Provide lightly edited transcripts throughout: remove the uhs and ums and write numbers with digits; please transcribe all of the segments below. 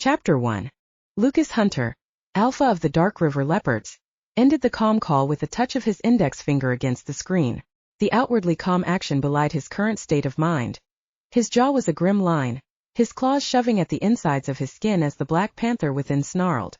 Chapter 1. Lucas Hunter, Alpha of the DarkRiver Leopards, ended the calm call with a touch of his index finger against the screen. The outwardly calm action belied his current state of mind. His jaw was a grim line, his claws shoving at the insides of his skin as the Black Panther within snarled.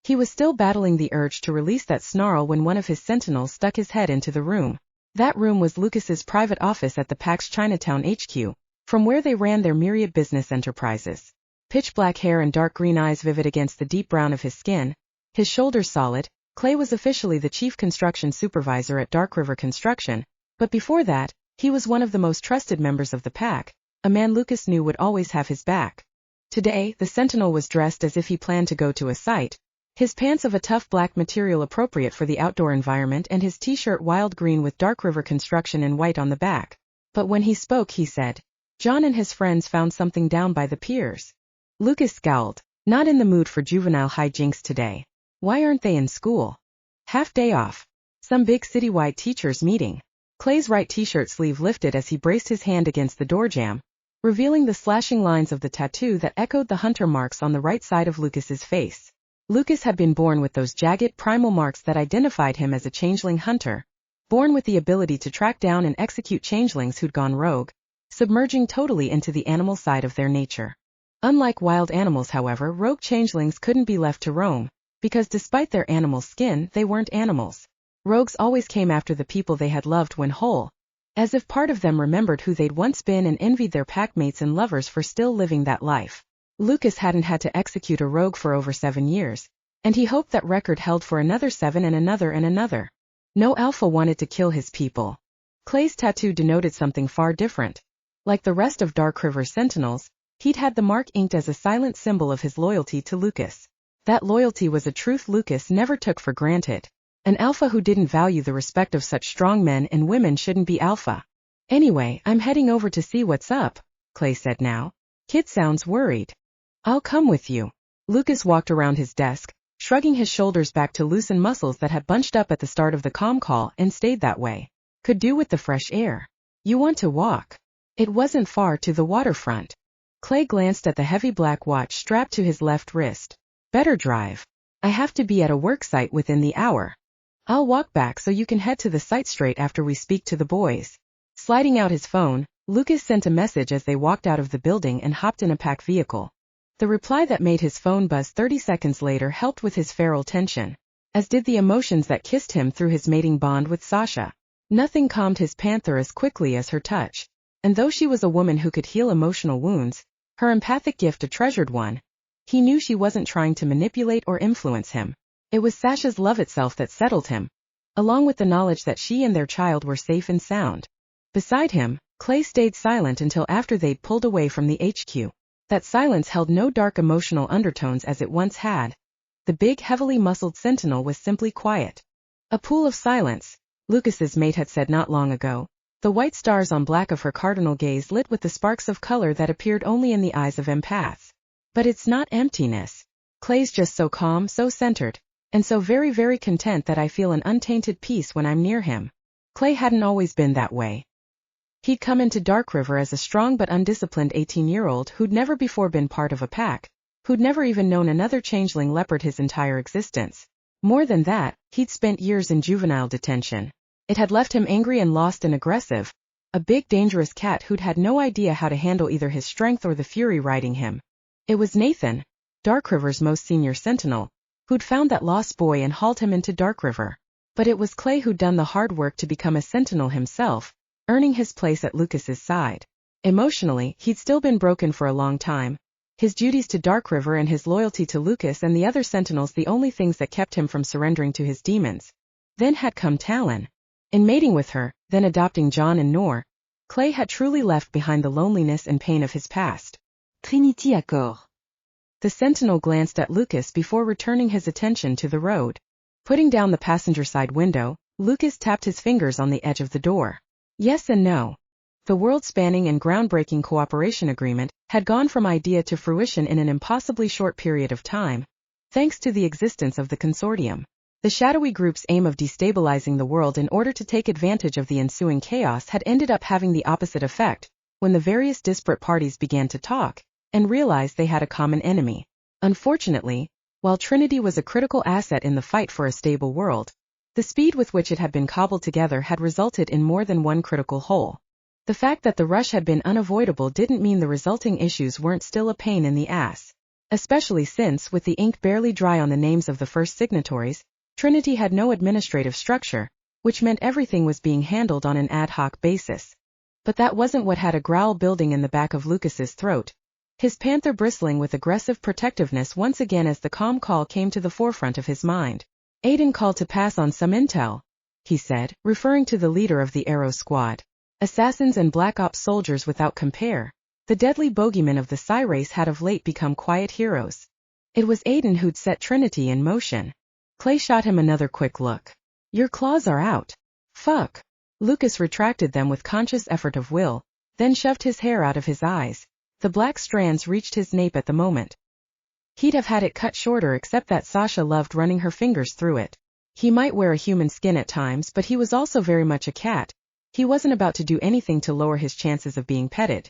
He was still battling the urge to release that snarl when one of his sentinels stuck his head into the room. That room was Lucas's private office at the PAC's Chinatown HQ, from where they ran their myriad business enterprises. Pitch black hair and dark green eyes vivid against the deep brown of his skin, his shoulders solid, Clay was officially the chief construction supervisor at DarkRiver Construction, but before that, he was one of the most trusted members of the PAC, a man Lucas knew would always have his back. Today, the sentinel was dressed as if he planned to go to a site, his pants of a tough black material appropriate for the outdoor environment and his t-shirt wild green with DarkRiver Construction in white on the back. But when he spoke he said, "John and his friends found something down by the piers." Lucas scowled. Not in the mood for juvenile hijinks today. Why aren't they in school? Half day off. Some big citywide teachers meeting. Clay's right t-shirt sleeve lifted as he braced his hand against the door jamb, revealing the slashing lines of the tattoo that echoed the hunter marks on the right side of Lucas's face. Lucas had been born with those jagged primal marks that identified him as a changeling hunter, born with the ability to track down and execute changelings who'd gone rogue, submerging totally into the animal side of their nature. Unlike wild animals, however, rogue changelings couldn't be left to roam, because despite their animal skin, they weren't animals. Rogues always came after the people they had loved when whole, as if part of them remembered who they'd once been and envied their packmates and lovers for still living that life. Lucas hadn't had to execute a rogue for over 7 years, and he hoped that record held for another 7 and another and another. No alpha wanted to kill his people. Clay's tattoo denoted something far different. Like the rest of DarkRiver's sentinels, he'd had the mark inked as a silent symbol of his loyalty to Lucas. That loyalty was a truth Lucas never took for granted. An alpha who didn't value the respect of such strong men and women shouldn't be alpha. "Anyway, I'm heading over to see what's up," Clay said now. "Kid sounds worried." "I'll come with you." Lucas walked around his desk, shrugging his shoulders back to loosen muscles that had bunched up at the start of the comm call and stayed that way. "Could do with the fresh air." "You want to walk?" It wasn't far to the waterfront. Clay glanced at the heavy black watch strapped to his left wrist. "Better drive. I have to be at a work site within the hour. I'll walk back so you can head to the site straight after we speak to the boys." Sliding out his phone, Lucas sent a message as they walked out of the building and hopped in a PAC vehicle. The reply that made his phone buzz 30 seconds later helped with his feral tension, as did the emotions that kissed him through his mating bond with Sasha. Nothing calmed his panther as quickly as her touch, and though she was a woman who could heal emotional wounds, her empathic gift a treasured one, he knew she wasn't trying to manipulate or influence him. It was Sasha's love itself that settled him, along with the knowledge that she and their child were safe and sound. Beside him, Clay stayed silent until after they'd pulled away from the HQ. That silence held no dark emotional undertones as it once had. The big, heavily muscled sentinel was simply quiet. A pool of silence, Lucas's mate had said not long ago, the white stars on black of her cardinal gaze lit with the sparks of color that appeared only in the eyes of empaths. But it's not emptiness. Clay's just so calm, so centered, and so very, very content that I feel an untainted peace when I'm near him. Clay hadn't always been that way. He'd come into DarkRiver as a strong but undisciplined 18-year-old who'd never before been part of a pack, who'd never even known another changeling leopard his entire existence. More than that, he'd spent years in juvenile detention. It had left him angry and lost and aggressive, a big dangerous cat who'd had no idea how to handle either his strength or the fury riding him. It was Nathan, DarkRiver's most senior sentinel, who'd found that lost boy and hauled him into DarkRiver. But it was Clay who'd done the hard work to become a sentinel himself, earning his place at Lucas's side. Emotionally, he'd still been broken for a long time. His duties to DarkRiver and his loyalty to Lucas and the other sentinels the only things that kept him from surrendering to his demons. Then had come Talon. In mating with her, then adopting John and Noor, Clay had truly left behind the loneliness and pain of his past. Trinity Accord. The sentinel glanced at Lucas before returning his attention to the road. Putting down the passenger side window, Lucas tapped his fingers on the edge of the door. Yes and no. The world-spanning and groundbreaking cooperation agreement had gone from idea to fruition in an impossibly short period of time, thanks to the existence of the consortium. The shadowy group's aim of destabilizing the world in order to take advantage of the ensuing chaos had ended up having the opposite effect, when the various disparate parties began to talk, and realized they had a common enemy. Unfortunately, while Trinity was a critical asset in the fight for a stable world, the speed with which it had been cobbled together had resulted in more than one critical hole. The fact that the rush had been unavoidable didn't mean the resulting issues weren't still a pain in the ass. Especially since, with the ink barely dry on the names of the first signatories, Trinity had no administrative structure, which meant everything was being handled on an ad hoc basis. But that wasn't what had a growl building in the back of Lucas's throat, his panther bristling with aggressive protectiveness once again as the calm call came to the forefront of his mind. Aiden called to pass on some intel, he said, referring to the leader of the Arrow Squad. Assassins and Black Ops soldiers without compare, the deadly bogeymen of the Psi race had of late become quiet heroes. It was Aiden who'd set Trinity in motion. Clay shot him another quick look. Your claws are out. Fuck. Lucas retracted them with conscious effort of will, then shoved his hair out of his eyes. The black strands reached his nape at the moment. He'd have had it cut shorter except that Sasha loved running her fingers through it. He might wear a human skin at times, but he was also very much a cat. He wasn't about to do anything to lower his chances of being petted.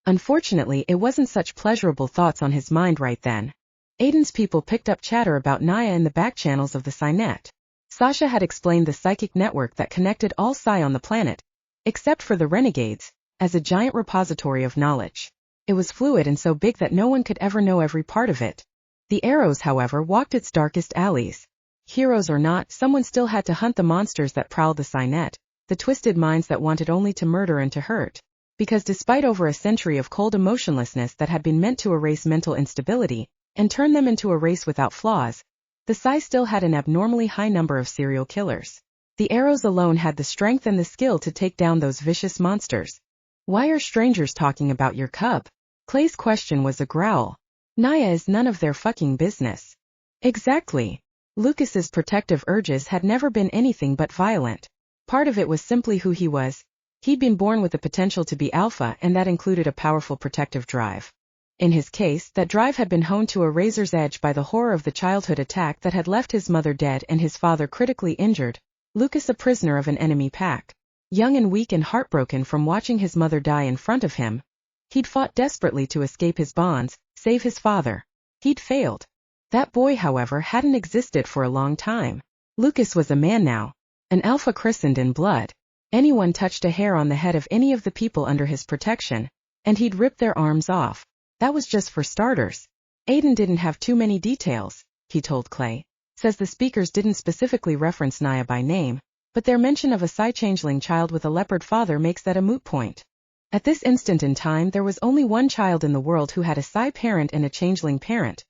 Unfortunately, it wasn't such pleasurable thoughts on his mind right then. Aiden's people picked up chatter about Naya in the back channels of the Psi-net. Sasha had explained the psychic network that connected all Psi on the planet, except for the renegades, as a giant repository of knowledge. It was fluid and so big that no one could ever know every part of it. The Arrows, however, walked its darkest alleys. Heroes or not, someone still had to hunt the monsters that prowled the Psi-net, the twisted minds that wanted only to murder and to hurt. Because despite over a century of cold emotionlessness that had been meant to erase mental instability, and turn them into a race without flaws, the Psi still had an abnormally high number of serial killers. The Arrows alone had the strength and the skill to take down those vicious monsters. Why are strangers talking about your cub? Clay's question was a growl. Naya is none of their fucking business. Exactly. Lucas's protective urges had never been anything but violent. Part of it was simply who he was. He'd been born with the potential to be alpha, and that included a powerful protective drive. In his case, that drive had been honed to a razor's edge by the horror of the childhood attack that had left his mother dead and his father critically injured, Lucas a prisoner of an enemy pack. Young and weak and heartbroken from watching his mother die in front of him, he'd fought desperately to escape his bonds, save his father. He'd failed. That boy, however, hadn't existed for a long time. Lucas was a man now, an alpha christened in blood. Anyone touched a hair on the head of any of the people under his protection, and he'd rip their arms off. That was just for starters. Aiden didn't have too many details, he told Clay. Says the speakers didn't specifically reference Naya by name, but their mention of a Psi-changeling child with a leopard father makes that a moot point. At this instant in time there was only one child in the world who had a Psi parent and a changeling parent.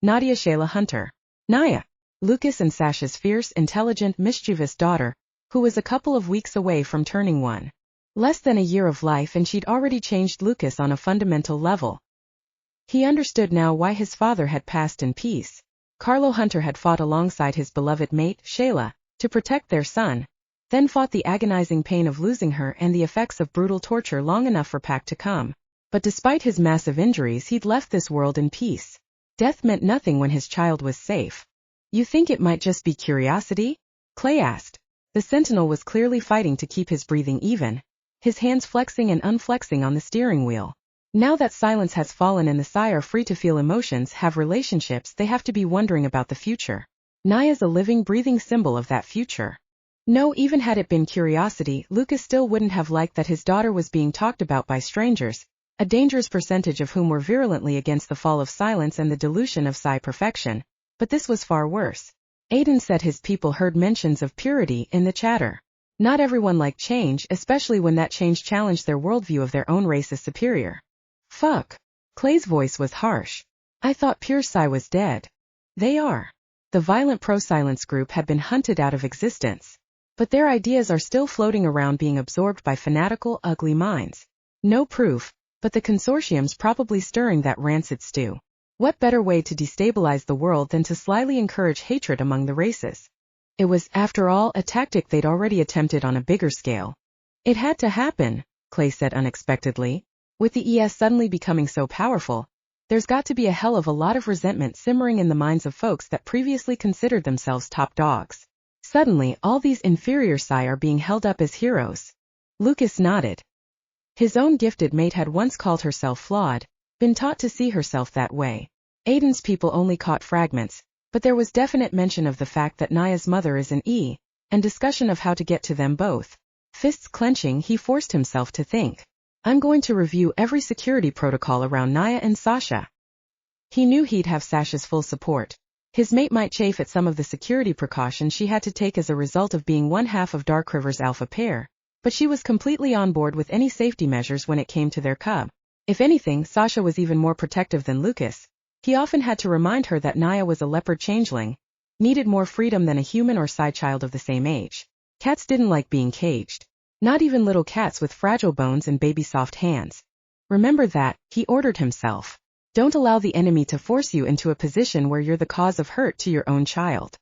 Nadia Shayla Hunter. Naya. Lucas and Sasha's fierce, intelligent, mischievous daughter, who was a couple of weeks away from turning one. Less than a year of life and she'd already changed Lucas on a fundamental level. He understood now why his father had passed in peace. Carlo Hunter had fought alongside his beloved mate, Shayla, to protect their son, then fought the agonizing pain of losing her and the effects of brutal torture long enough for Pac to come. But despite his massive injuries, he'd left this world in peace. Death meant nothing when his child was safe. You think it might just be curiosity? Clay asked. The Sentinel was clearly fighting to keep his breathing even, his hands flexing and unflexing on the steering wheel. Now that silence has fallen and the Psi are free to feel emotions, have relationships, they have to be wondering about the future. Naya's a living, breathing symbol of that future. No, even had it been curiosity, Lucas still wouldn't have liked that his daughter was being talked about by strangers, a dangerous percentage of whom were virulently against the fall of silence and the dilution of Psi perfection. But this was far worse. Aiden said his people heard mentions of purity in the chatter. Not everyone liked change, especially when that change challenged their worldview of their own race as superior. Fuck. Clay's voice was harsh. I thought pure Psi was dead. They are. The violent pro-silence group had been hunted out of existence. But their ideas are still floating around being absorbed by fanatical, ugly minds. No proof, but the consortium's probably stirring that rancid stew. What better way to destabilize the world than to slyly encourage hatred among the races? It was, after all, a tactic they'd already attempted on a bigger scale. It had to happen, Clay said unexpectedly. With the ES suddenly becoming so powerful, there's got to be a hell of a lot of resentment simmering in the minds of folks that previously considered themselves top dogs. Suddenly, all these inferior Psi are being held up as heroes. Lucas nodded. His own gifted mate had once called herself flawed, been taught to see herself that way. Aiden's people only caught fragments, but there was definite mention of the fact that Naya's mother is an E, and discussion of how to get to them both. Fists clenching, he forced himself to think. I'm going to review every security protocol around Naya and Sasha. He knew he'd have Sasha's full support. His mate might chafe at some of the security precautions she had to take as a result of being one half of DarkRiver's alpha pair, but she was completely on board with any safety measures when it came to their cub. If anything, Sasha was even more protective than Lucas. He often had to remind her that Naya was a leopard changeling, needed more freedom than a human or side child of the same age. Cats didn't like being caged. Not even little cats with fragile bones and baby-soft hands. Remember that, he ordered himself. Don't allow the enemy to force you into a position where you're the cause of hurt to your own child.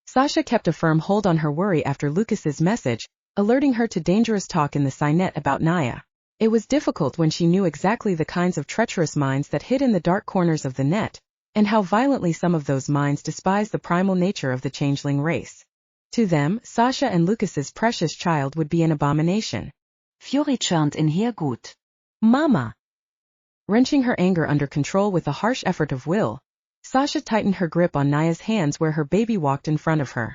Sasha kept a firm hold on her worry after Lucas's message, alerting her to dangerous talk in the Signet about Naya. It was difficult when she knew exactly the kinds of treacherous minds that hid in the dark corners of the net, and how violently some of those minds despise the primal nature of the changeling race. To them, Sasha and Lucas's precious child would be an abomination. Fury churned in here gut. Mama! Wrenching her anger under control with a harsh effort of will, Sasha tightened her grip on Naya's hands where her baby walked in front of her.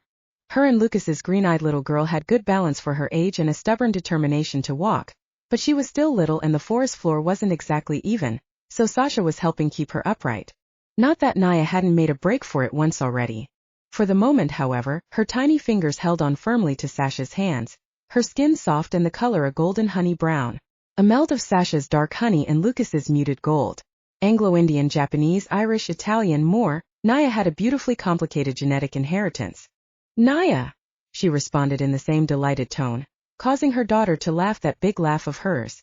Her and Lucas's green-eyed little girl had good balance for her age and a stubborn determination to walk, but she was still little and the forest floor wasn't exactly even, so Sasha was helping keep her upright. Not that Naya hadn't made a break for it once already. For the moment, however, her tiny fingers held on firmly to Sasha's hands, her skin soft and the color a golden honey brown. A meld of Sasha's dark honey and Lucas's muted gold. Anglo-Indian, Japanese, Irish, Italian, more, Naya had a beautifully complicated genetic inheritance. Naya! She responded in the same delighted tone, causing her daughter to laugh that big laugh of hers.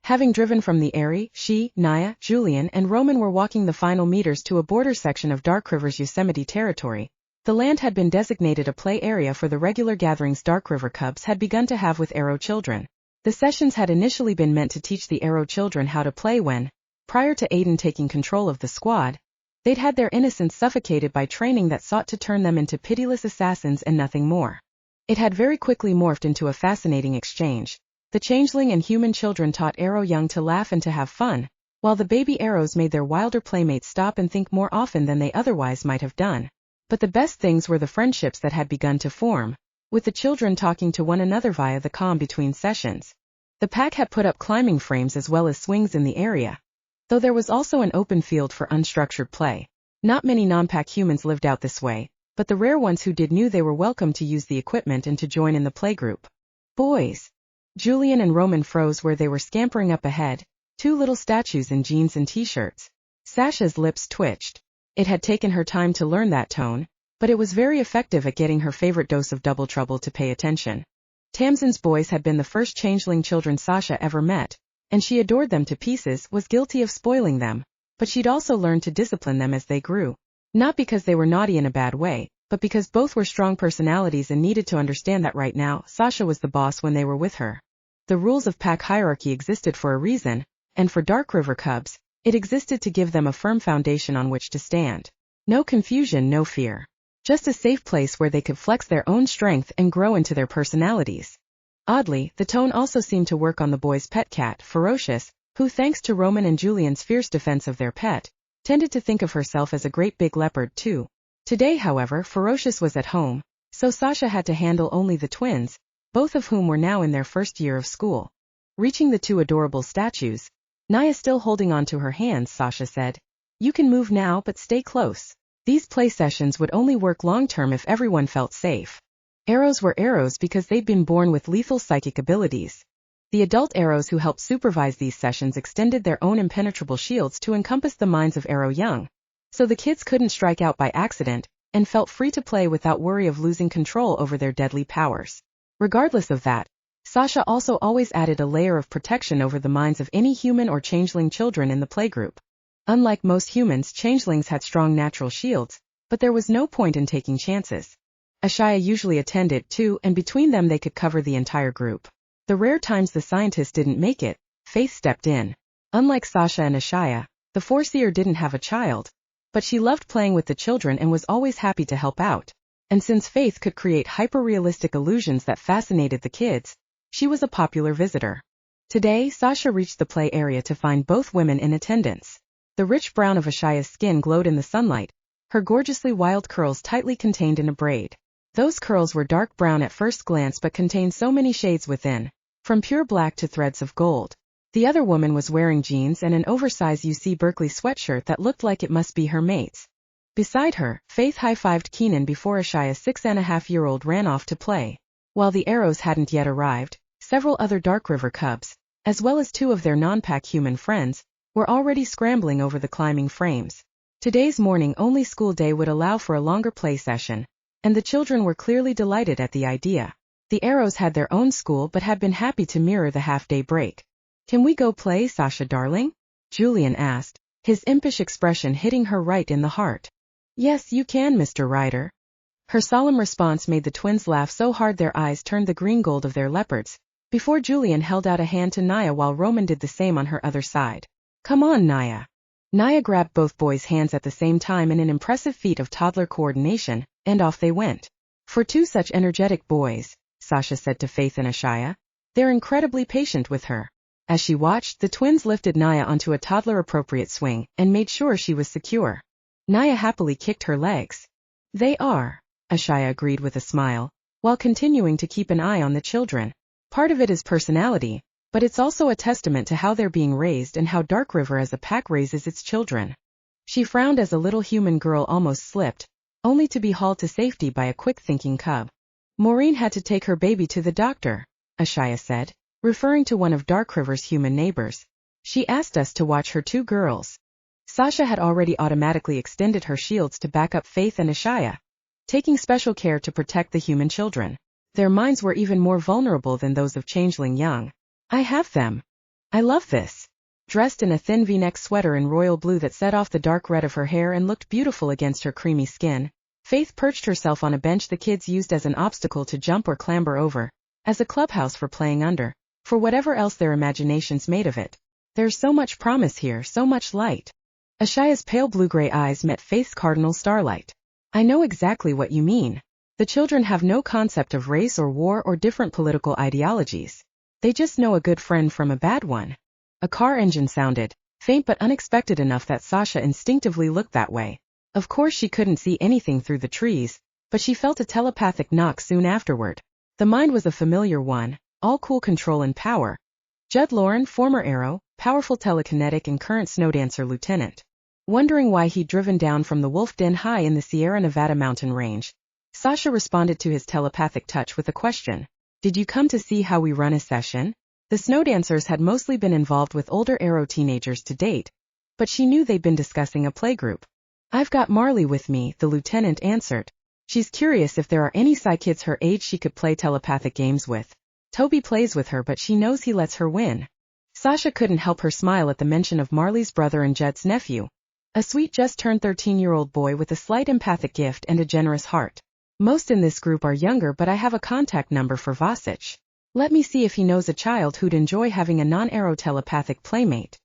Having driven from the Eyrie, she, Naya, Julian, and Roman were walking the final meters to a border section of DarkRiver's Yosemite territory. The land had been designated a play area for the regular gatherings DarkRiver cubs had begun to have with Arrow children. The sessions had initially been meant to teach the Arrow children how to play when, prior to Aiden taking control of the squad, they'd had their innocence suffocated by training that sought to turn them into pitiless assassins and nothing more. It had very quickly morphed into a fascinating exchange. The changeling and human children taught Arrow young to laugh and to have fun, while the baby Arrows made their wilder playmates stop and think more often than they otherwise might have done. But the best things were the friendships that had begun to form, with the children talking to one another via the comm between sessions. The pack had put up climbing frames as well as swings in the area, though there was also an open field for unstructured play. Not many non-pack humans lived out this way, but the rare ones who did knew they were welcome to use the equipment and to join in the playgroup. Boys! Julian and Roman froze where they were scampering up ahead, two little statues in jeans and t-shirts. Sasha's lips twitched. It had taken her time to learn that tone, but it was very effective at getting her favorite dose of double trouble to pay attention. Tamsin's boys had been the first changeling children Sasha ever met, and she adored them to pieces, was guilty of spoiling them, but she'd also learned to discipline them as they grew. Not because they were naughty in a bad way, but because both were strong personalities and needed to understand that right now, Sasha was the boss when they were with her. The rules of pack hierarchy existed for a reason, and for DarkRiver cubs, it existed to give them a firm foundation on which to stand. No confusion, no fear. Just a safe place where they could flex their own strength and grow into their personalities. Oddly, the tone also seemed to work on the boys' pet cat, Ferocious, who, thanks to Roman and Julian's fierce defense of their pet, tended to think of herself as a great big leopard too. Today, however, Ferocious was at home, so Sasha had to handle only the twins, both of whom were now in their first year of school. Reaching the two adorable statues, Naya still holding on to her hands, Sasha said, "You can move now, but stay close." These play sessions would only work long-term if everyone felt safe. Arrows were arrows because they'd been born with lethal psychic abilities. The adult Arrows who helped supervise these sessions extended their own impenetrable shields to encompass the minds of Arrow young, so the kids couldn't strike out by accident, and felt free to play without worry of losing control over their deadly powers. Regardless of that, Sasha also always added a layer of protection over the minds of any human or changeling children in the playgroup. Unlike most humans, changelings had strong natural shields, but there was no point in taking chances. Ashaya usually attended too, and between them they could cover the entire group. The rare times the scientist didn't make it, Faith stepped in. Unlike Sasha and Ashaya, the Foreseer didn't have a child, but she loved playing with the children and was always happy to help out. And since Faith could create hyper-realistic illusions that fascinated the kids, she was a popular visitor. Today, Sasha reached the play area to find both women in attendance. The rich brown of Ashaya's skin glowed in the sunlight, her gorgeously wild curls tightly contained in a braid. Those curls were dark brown at first glance but contained so many shades within, from pure black to threads of gold. The other woman was wearing jeans and an oversized UC Berkeley sweatshirt that looked like it must be her mate's. Beside her, Faith high-fived Keenan before Ashaya's 6.5-year-old ran off to play. While the arrows hadn't yet arrived, several other DarkRiver cubs, as well as 2 of their non-pack human friends, were already scrambling over the climbing frames. Today's morning-only school day would allow for a longer play session, and the children were clearly delighted at the idea. The arrows had their own school but had been happy to mirror the half-day break. "Can we go play, Sasha darling?" Julian asked, his impish expression hitting her right in the heart. "Yes, you can, Mr. Ryder." Her solemn response made the twins laugh so hard their eyes turned the green gold of their leopards, before Julian held out a hand to Naya while Roman did the same on her other side. "Come on, Naya." Naya grabbed both boys' hands at the same time in an impressive feat of toddler coordination, and off they went. "For 2 such energetic boys," Sasha said to Faith and Ashaya, "they're incredibly patient with her." As she watched, the twins lifted Naya onto a toddler-appropriate swing and made sure she was secure. Naya happily kicked her legs. "They are," Ashaya agreed with a smile, while continuing to keep an eye on the children. "Part of it is personality, but it's also a testament to how they're being raised and how DarkRiver as a pack raises its children." She frowned as a little human girl almost slipped, only to be hauled to safety by a quick-thinking cub. "Maureen had to take her baby to the doctor," Ashaya said, referring to one of DarkRiver's human neighbors. "She asked us to watch her 2 girls." Sasha had already automatically extended her shields to back up Faith and Ashaya, taking special care to protect the human children. Their minds were even more vulnerable than those of changeling young. "I have them. I love this." Dressed in a thin V-neck sweater in royal blue that set off the dark red of her hair and looked beautiful against her creamy skin, Faith perched herself on a bench the kids used as an obstacle to jump or clamber over, as a clubhouse for playing under, for whatever else their imaginations made of it. "There's so much promise here, so much light." Ashaya's pale blue-gray eyes met Faith's cardinal starlight. "I know exactly what you mean. The children have no concept of race or war or different political ideologies. They just know a good friend from a bad one." A car engine sounded, faint but unexpected enough that Sasha instinctively looked that way. Of course she couldn't see anything through the trees, but she felt a telepathic knock soon afterward. The mind was a familiar one, all cool control and power. Judd Lauren, former Arrow, powerful telekinetic and current snowdancer lieutenant. Wondering why he'd driven down from the Wolf Den high in the Sierra Nevada mountain range, Sasha responded to his telepathic touch with a question. "Did you come to see how we run a session?" The snowdancers had mostly been involved with older Arrow teenagers to date, but she knew they'd been discussing a playgroup. "I've got Marley with me," the lieutenant answered. "She's curious if there are any Psy kids her age she could play telepathic games with. Toby plays with her but she knows he lets her win." Sasha couldn't help her smile at the mention of Marley's brother and Jed's nephew. A sweet just-turned 13-year-old boy with a slight empathic gift and a generous heart. "Most in this group are younger but I have a contact number for Vasich. Let me see if he knows a child who'd enjoy having a non-Arrow telepathic playmate."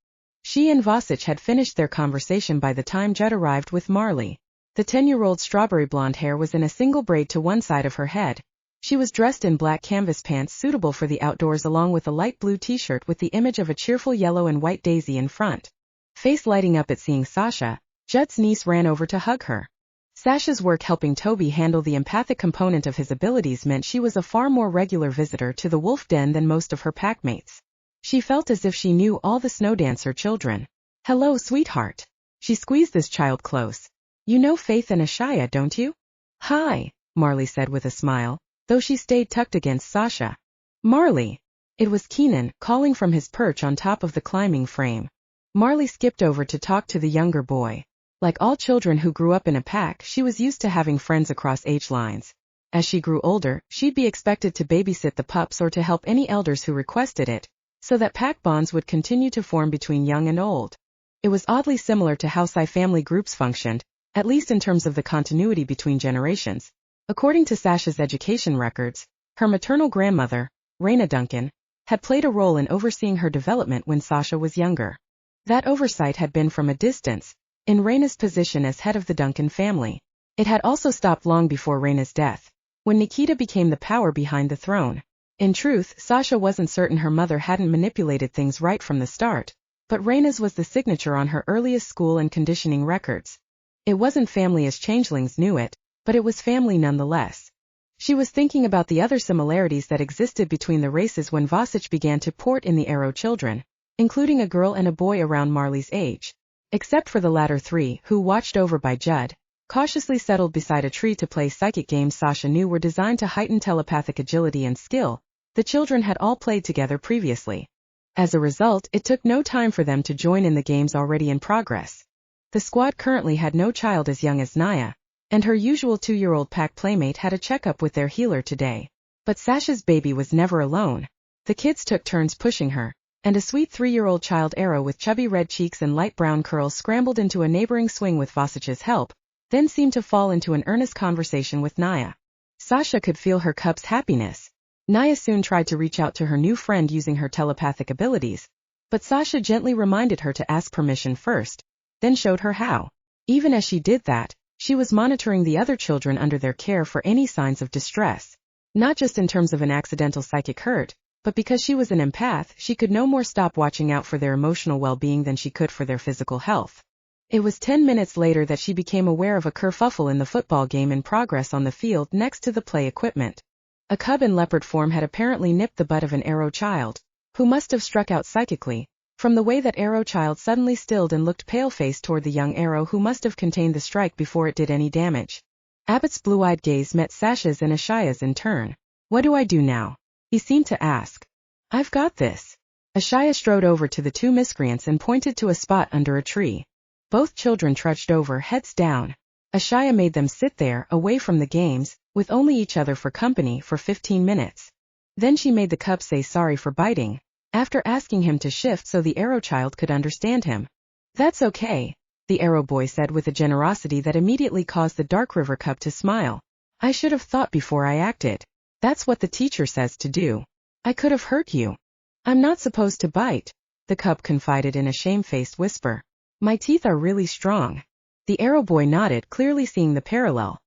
She and Vasich had finished their conversation by the time Judd arrived with Marley. The 10-year-old's strawberry blonde hair was in a single braid to one side of her head. She was dressed in black canvas pants suitable for the outdoors along with a light blue t-shirt with the image of a cheerful yellow and white daisy in front. Face lighting up at seeing Sasha, Judd's niece ran over to hug her. Sasha's work helping Toby handle the empathic component of his abilities meant she was a far more regular visitor to the Wolf Den than most of her packmates. She felt as if she knew all the snowdancer children. "Hello, sweetheart." She squeezed this child close. "You know Faith and Ashaya, don't you?" "Hi," Marley said with a smile, though she stayed tucked against Sasha. "Marley." It was Keenan, calling from his perch on top of the climbing frame. Marley skipped over to talk to the younger boy. Like all children who grew up in a pack, she was used to having friends across age lines. As she grew older, she'd be expected to babysit the pups or to help any elders who requested it, so that pack bonds would continue to form between young and old. It was oddly similar to how Psy family groups functioned, at least in terms of the continuity between generations. According to Sasha's education records, her maternal grandmother, Raina Duncan, had played a role in overseeing her development when Sasha was younger. That oversight had been from a distance, in Raina's position as head of the Duncan family. It had also stopped long before Raina's death, when Nikita became the power behind the throne. In truth, Sasha wasn't certain her mother hadn't manipulated things right from the start. but Raina's was the signature on her earliest school and conditioning records. It wasn't family as changelings knew it, but it was family nonetheless. She was thinking about the other similarities that existed between the races when Vasich began to port in the Arrow children, including a girl and a boy around Marley's age. Except for the latter three, who, watched over by Judd, cautiously settled beside a tree to play psychic games Sasha knew were designed to heighten telepathic agility and skill. The children had all played together previously. As a result, it took no time for them to join in the games already in progress. The squad currently had no child as young as Naya, and her usual 2-year-old pack playmate had a checkup with their healer today. But Sasha's baby was never alone. The kids took turns pushing her, and a sweet 3-year-old child Arrow with chubby red cheeks and light brown curls scrambled into a neighboring swing with Vasich's help, then seemed to fall into an earnest conversation with Naya. Sasha could feel her cub's happiness. Naya soon tried to reach out to her new friend using her telepathic abilities, but Sasha gently reminded her to ask permission first, then showed her how. Even as she did that, she was monitoring the other children under their care for any signs of distress. Not just in terms of an accidental psychic hurt, but because she was an empath, she could no more stop watching out for their emotional well-being than she could for their physical health. It was 10 minutes later that she became aware of a kerfuffle in the football game in progress on the field next to the play equipment. A cub in leopard form had apparently nipped the butt of an Arrow child, who must have struck out psychically, from the way that Arrow child suddenly stilled and looked pale-faced toward the young Arrow who must have contained the strike before it did any damage. Abbott's blue-eyed gaze met Sasha's and Ashaya's in turn. "What do I do now?" he seemed to ask. "I've got this." Ashaya strode over to the two miscreants and pointed to a spot under a tree. Both children trudged over, heads down. Ashaya made them sit there, away from the games, with only each other for company, for 15 minutes. Then she made the cub say sorry for biting, after asking him to shift so the Arrow child could understand him. "That's okay," the Arrow boy said with a generosity that immediately caused the DarkRiver cub to smile. "I should have thought before I acted. That's what the teacher says to do. I could have hurt you." "I'm not supposed to bite," the cub confided in a shamefaced whisper. "My teeth are really strong." The Arrow boy nodded, clearly seeing the parallel.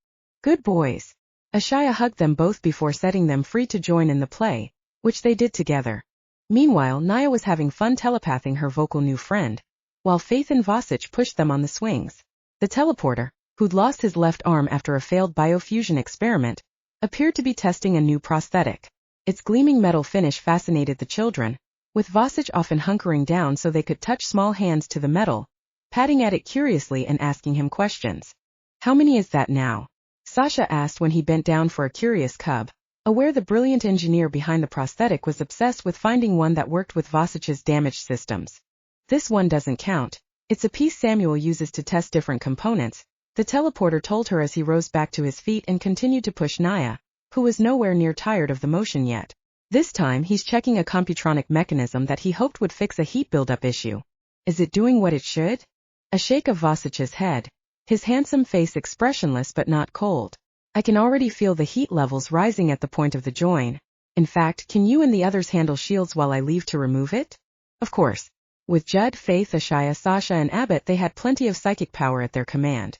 "Good boys." Ashaya hugged them both before setting them free to join in the play, which they did together. Meanwhile, Naya was having fun telepathing her vocal new friend, while Faith and Vasich pushed them on the swings. The teleporter, who'd lost his left arm after a failed biofusion experiment, appeared to be testing a new prosthetic. Its gleaming metal finish fascinated the children, with Vasich often hunkering down so they could touch small hands to the metal, patting at it curiously and asking him questions. "How many is that now?" Sasha asked when he bent down for a curious cub, aware the brilliant engineer behind the prosthetic was obsessed with finding one that worked with Vasich's damaged systems. "This one doesn't count. It's a piece Samuel uses to test different components," the teleporter told her as he rose back to his feet and continued to push Naya, who was nowhere near tired of the motion yet. "This time he's checking a computronic mechanism that he hoped would fix a heat buildup issue. Is it doing what it should?" A shake of Vasich's head, his handsome face expressionless but not cold. "I can already feel the heat levels rising at the point of the join. In fact, can you and the others handle shields while I leave to remove it?" Of course. With Judd, Faith, Ashaya, Sasha and Abbott they had plenty of psychic power at their command.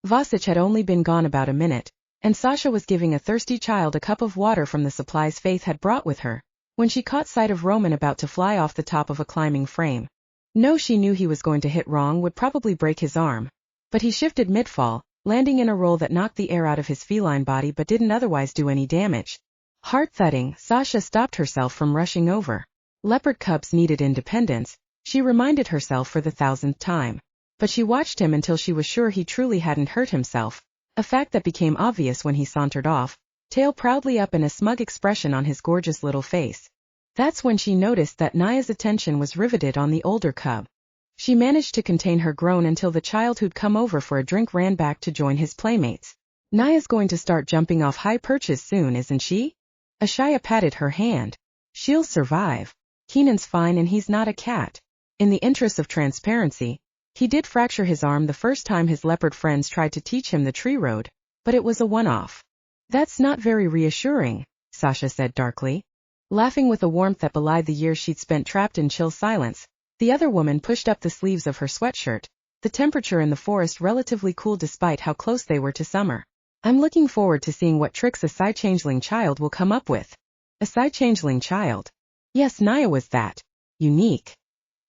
Vasich had only been gone about a minute, and Sasha was giving a thirsty child a cup of water from the supplies Faith had brought with her, when she caught sight of Roman about to fly off the top of a climbing frame. No, she knew he was going to hit wrong, would probably break his arm. But he shifted mid-fall, landing in a roll that knocked the air out of his feline body but didn't otherwise do any damage. Heart-thudding, Sasha stopped herself from rushing over. Leopard cubs needed independence, she reminded herself for the 1000th time. But she watched him until she was sure he truly hadn't hurt himself, a fact that became obvious when he sauntered off, tail proudly up and a smug expression on his gorgeous little face. That's when she noticed that Naya's attention was riveted on the older cub. She managed to contain her groan until the child who'd come over for a drink ran back to join his playmates. "Naya's going to start jumping off high perches soon, isn't she?" Ashaya patted her hand. "She'll survive. Keenan's fine and he's not a cat." In the interest of transparency, he did fracture his arm the first time his leopard friends tried to teach him the tree road, but it was a one-off. "That's not very reassuring," Sasha said darkly. Laughing with a warmth that belied the years she'd spent trapped in chill silence, the other woman pushed up the sleeves of her sweatshirt, the temperature in the forest relatively cool despite how close they were to summer. "I'm looking forward to seeing what tricks a Psi-changeling child will come up with." A Psi-changeling child? Yes, Naya was that. Unique.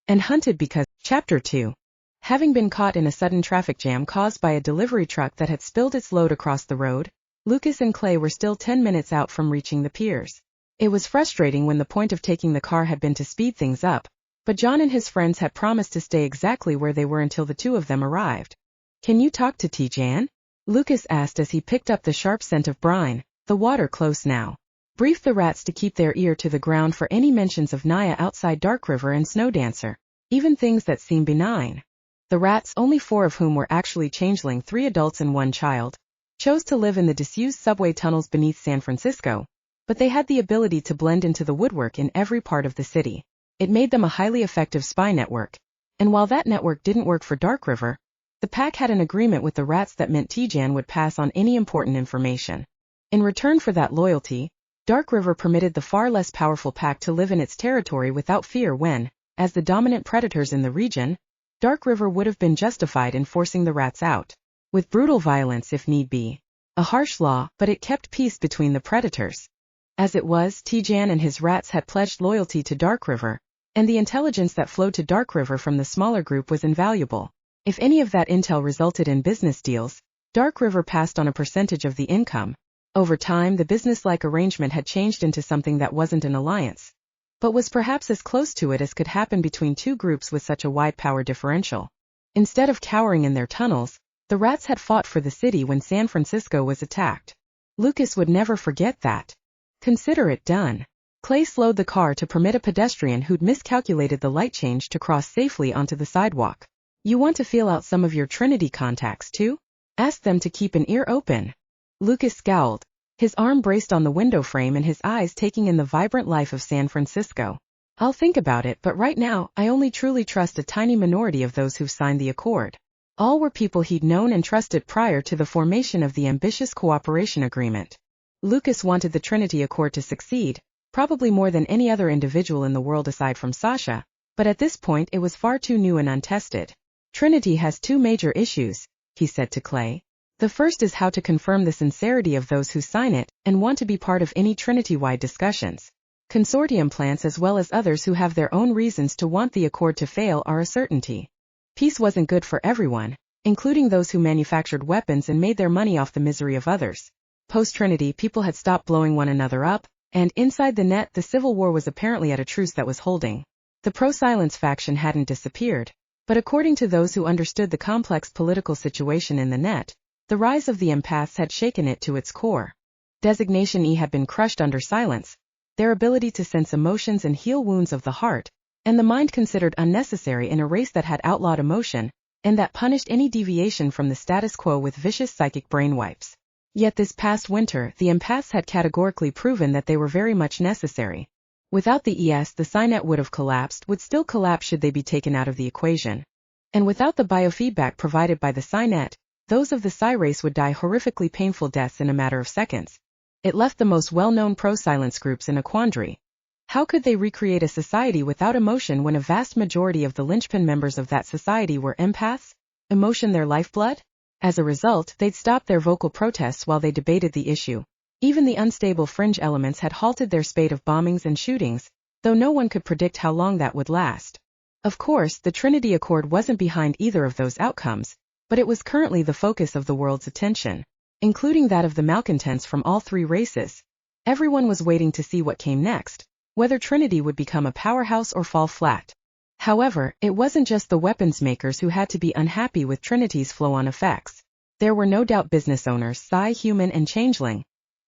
and hunted because. Chapter 2. Having been caught in a sudden traffic jam caused by a delivery truck that had spilled its load across the road, Lucas and Clay were still 10 minutes out from reaching the piers. It was frustrating when the point of taking the car had been to speed things up, but John and his friends had promised to stay exactly where they were until the two of them arrived. "Can you talk to Tijan?" Lucas asked as he picked up the sharp scent of brine. "The water close now." Briefed the rats to keep their ear to the ground for any mentions of Naya outside DarkRiver and Snowdancer, even things that seem benign. The rats, only 4 of whom were actually changeling, 3 adults and 1 child, chose to live in the disused subway tunnels beneath San Francisco, but they had the ability to blend into the woodwork in every part of the city. It made them a highly effective spy network, and while that network didn't work for DarkRiver, the pack had an agreement with the rats that meant Tijan would pass on any important information. In return for that loyalty, DarkRiver permitted the far less powerful pack to live in its territory without fear when, as the dominant predators in the region, DarkRiver would have been justified in forcing the rats out, with brutal violence if need be. A harsh law, but it kept peace between the predators. As it was, Tijan and his rats had pledged loyalty to DarkRiver, and the intelligence that flowed to DarkRiver from the smaller group was invaluable. If any of that intel resulted in business deals, DarkRiver passed on a percentage of the income. Over time, the business-like arrangement had changed into something that wasn't an alliance, but was perhaps as close to it as could happen between two groups with such a wide power differential. Instead of cowering in their tunnels, the rats had fought for the city when San Francisco was attacked. Lucas would never forget that. Consider it done. Clay slowed the car to permit a pedestrian who'd miscalculated the light change to cross safely onto the sidewalk. "You want to feel out some of your Trinity contacts too? Ask them to keep an ear open." Lucas scowled, his arm braced on the window frame and his eyes taking in the vibrant life of San Francisco. "I'll think about it, but right now, I only truly trust a tiny minority of those who've signed the accord." All were people he'd known and trusted prior to the formation of the ambitious cooperation agreement. Lucas wanted the Trinity Accord to succeed, probably more than any other individual in the world aside from Sasha, but at this point it was far too new and untested. "Trinity has 2 major issues," he said to Clay. "The first is how to confirm the sincerity of those who sign it and want to be part of any Trinity-wide discussions. Consortium plants as well as others who have their own reasons to want the accord to fail are a certainty. Peace wasn't good for everyone, including those who manufactured weapons and made their money off the misery of others. Post-Trinity, people had stopped blowing one another up, and inside the net the civil war was apparently at a truce that was holding. The pro-silence faction hadn't disappeared, but according to those who understood the complex political situation in the net, the rise of the empaths had shaken it to its core. Designation E had been crushed under silence, their ability to sense emotions and heal wounds of the heart, and the mind considered unnecessary in a race that had outlawed emotion, and that punished any deviation from the status quo with vicious psychic brain wipes. Yet this past winter, the empaths had categorically proven that they were very much necessary. Without the ES, the Psynet would have collapsed, would still collapse should they be taken out of the equation. And without the biofeedback provided by the Psynet, those of the Psi race would die horrifically painful deaths in a matter of seconds. It left the most well-known pro-silence groups in a quandary. How could they recreate a society without emotion when a vast majority of the linchpin members of that society were empaths? Emotion their lifeblood? As a result, they'd stop their vocal protests while they debated the issue. Even the unstable fringe elements had halted their spate of bombings and shootings, though no one could predict how long that would last. Of course, the Trinity Accord wasn't behind either of those outcomes, but it was currently the focus of the world's attention, including that of the malcontents from all 3 races. Everyone was waiting to see what came next, whether Trinity would become a powerhouse or fall flat. However, it wasn't just the weapons makers who had to be unhappy with Trinity's flow-on effects. There were no doubt business owners, Psi, human, and changeling,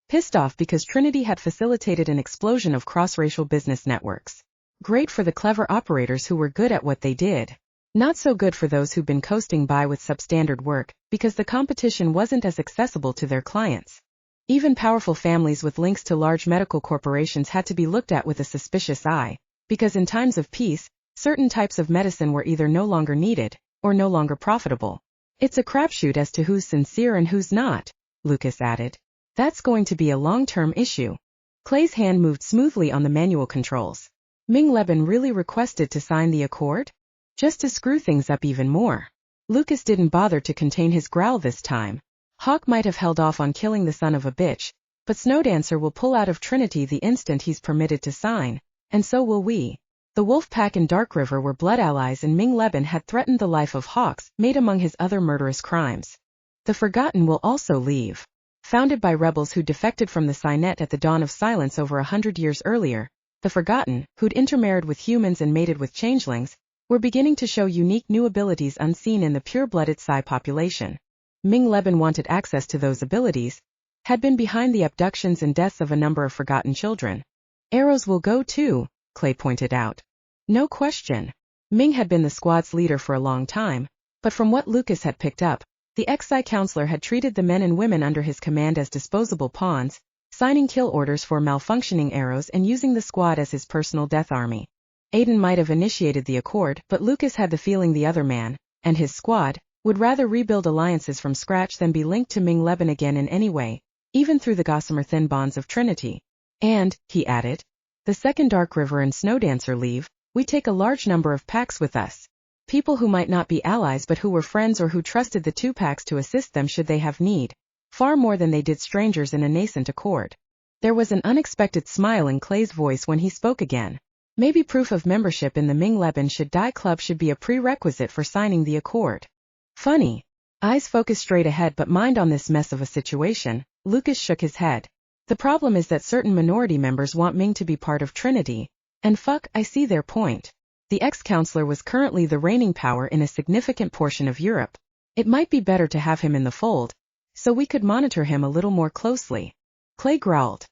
pissed off because Trinity had facilitated an explosion of cross-racial business networks. Great for the clever operators who were good at what they did. Not so good for those who'd been coasting by with substandard work, because the competition wasn't as accessible to their clients. Even powerful families with links to large medical corporations had to be looked at with a suspicious eye, because in times of peace, certain types of medicine were either no longer needed, or no longer profitable. "It's a crapshoot as to who's sincere and who's not," Lucas added. "That's going to be a long-term issue." Clay's hand moved smoothly on the manual controls. Ming Leben really requested to sign the accord? Just to screw things up even more. Lucas didn't bother to contain his growl this time. Hawk might have held off on killing the son of a bitch, but Snowdancer will pull out of Trinity the instant he's permitted to sign, and so will we. The wolf pack and DarkRiver were blood allies, and Ming Leben had threatened the life of Hawks, made among his other murderous crimes. The Forgotten will also leave. Founded by rebels who defected from the Signet at the dawn of silence over 100 years earlier, the Forgotten, who'd intermarried with humans and mated with changelings, were beginning to show unique new abilities unseen in the pure-blooded Psi population. Ming Leben wanted access to those abilities, had been behind the abductions and deaths of a number of forgotten children. Arrows will go too, Clay pointed out. No question. Ming had been the squad's leader for a long time, but from what Lucas had picked up, the ex-Psi counselor had treated the men and women under his command as disposable pawns, signing kill orders for malfunctioning arrows and using the squad as his personal death army. Aiden might have initiated the accord, but Lucas had the feeling the other man, and his squad, would rather rebuild alliances from scratch than be linked to Ming Leben again in any way, even through the gossamer thin bonds of Trinity. And, he added, the second DarkRiver and Snowdancer leave, we take a large number of packs with us. People who might not be allies but who were friends or who trusted the two packs to assist them should they have need. Far more than they did strangers in a nascent accord. There was an unexpected smile in Clay's voice when he spoke again. Maybe proof of membership in the Ming Leben Should Die Club should be a prerequisite for signing the accord. Funny. Eyes focused straight ahead but mind on this mess of a situation, Lucas shook his head. The problem is that certain minority members want Ming to be part of Trinity. And fuck, I see their point. The ex-counselor was currently the reigning power in a significant portion of Europe. It might be better to have him in the fold, so we could monitor him a little more closely. Clay growled.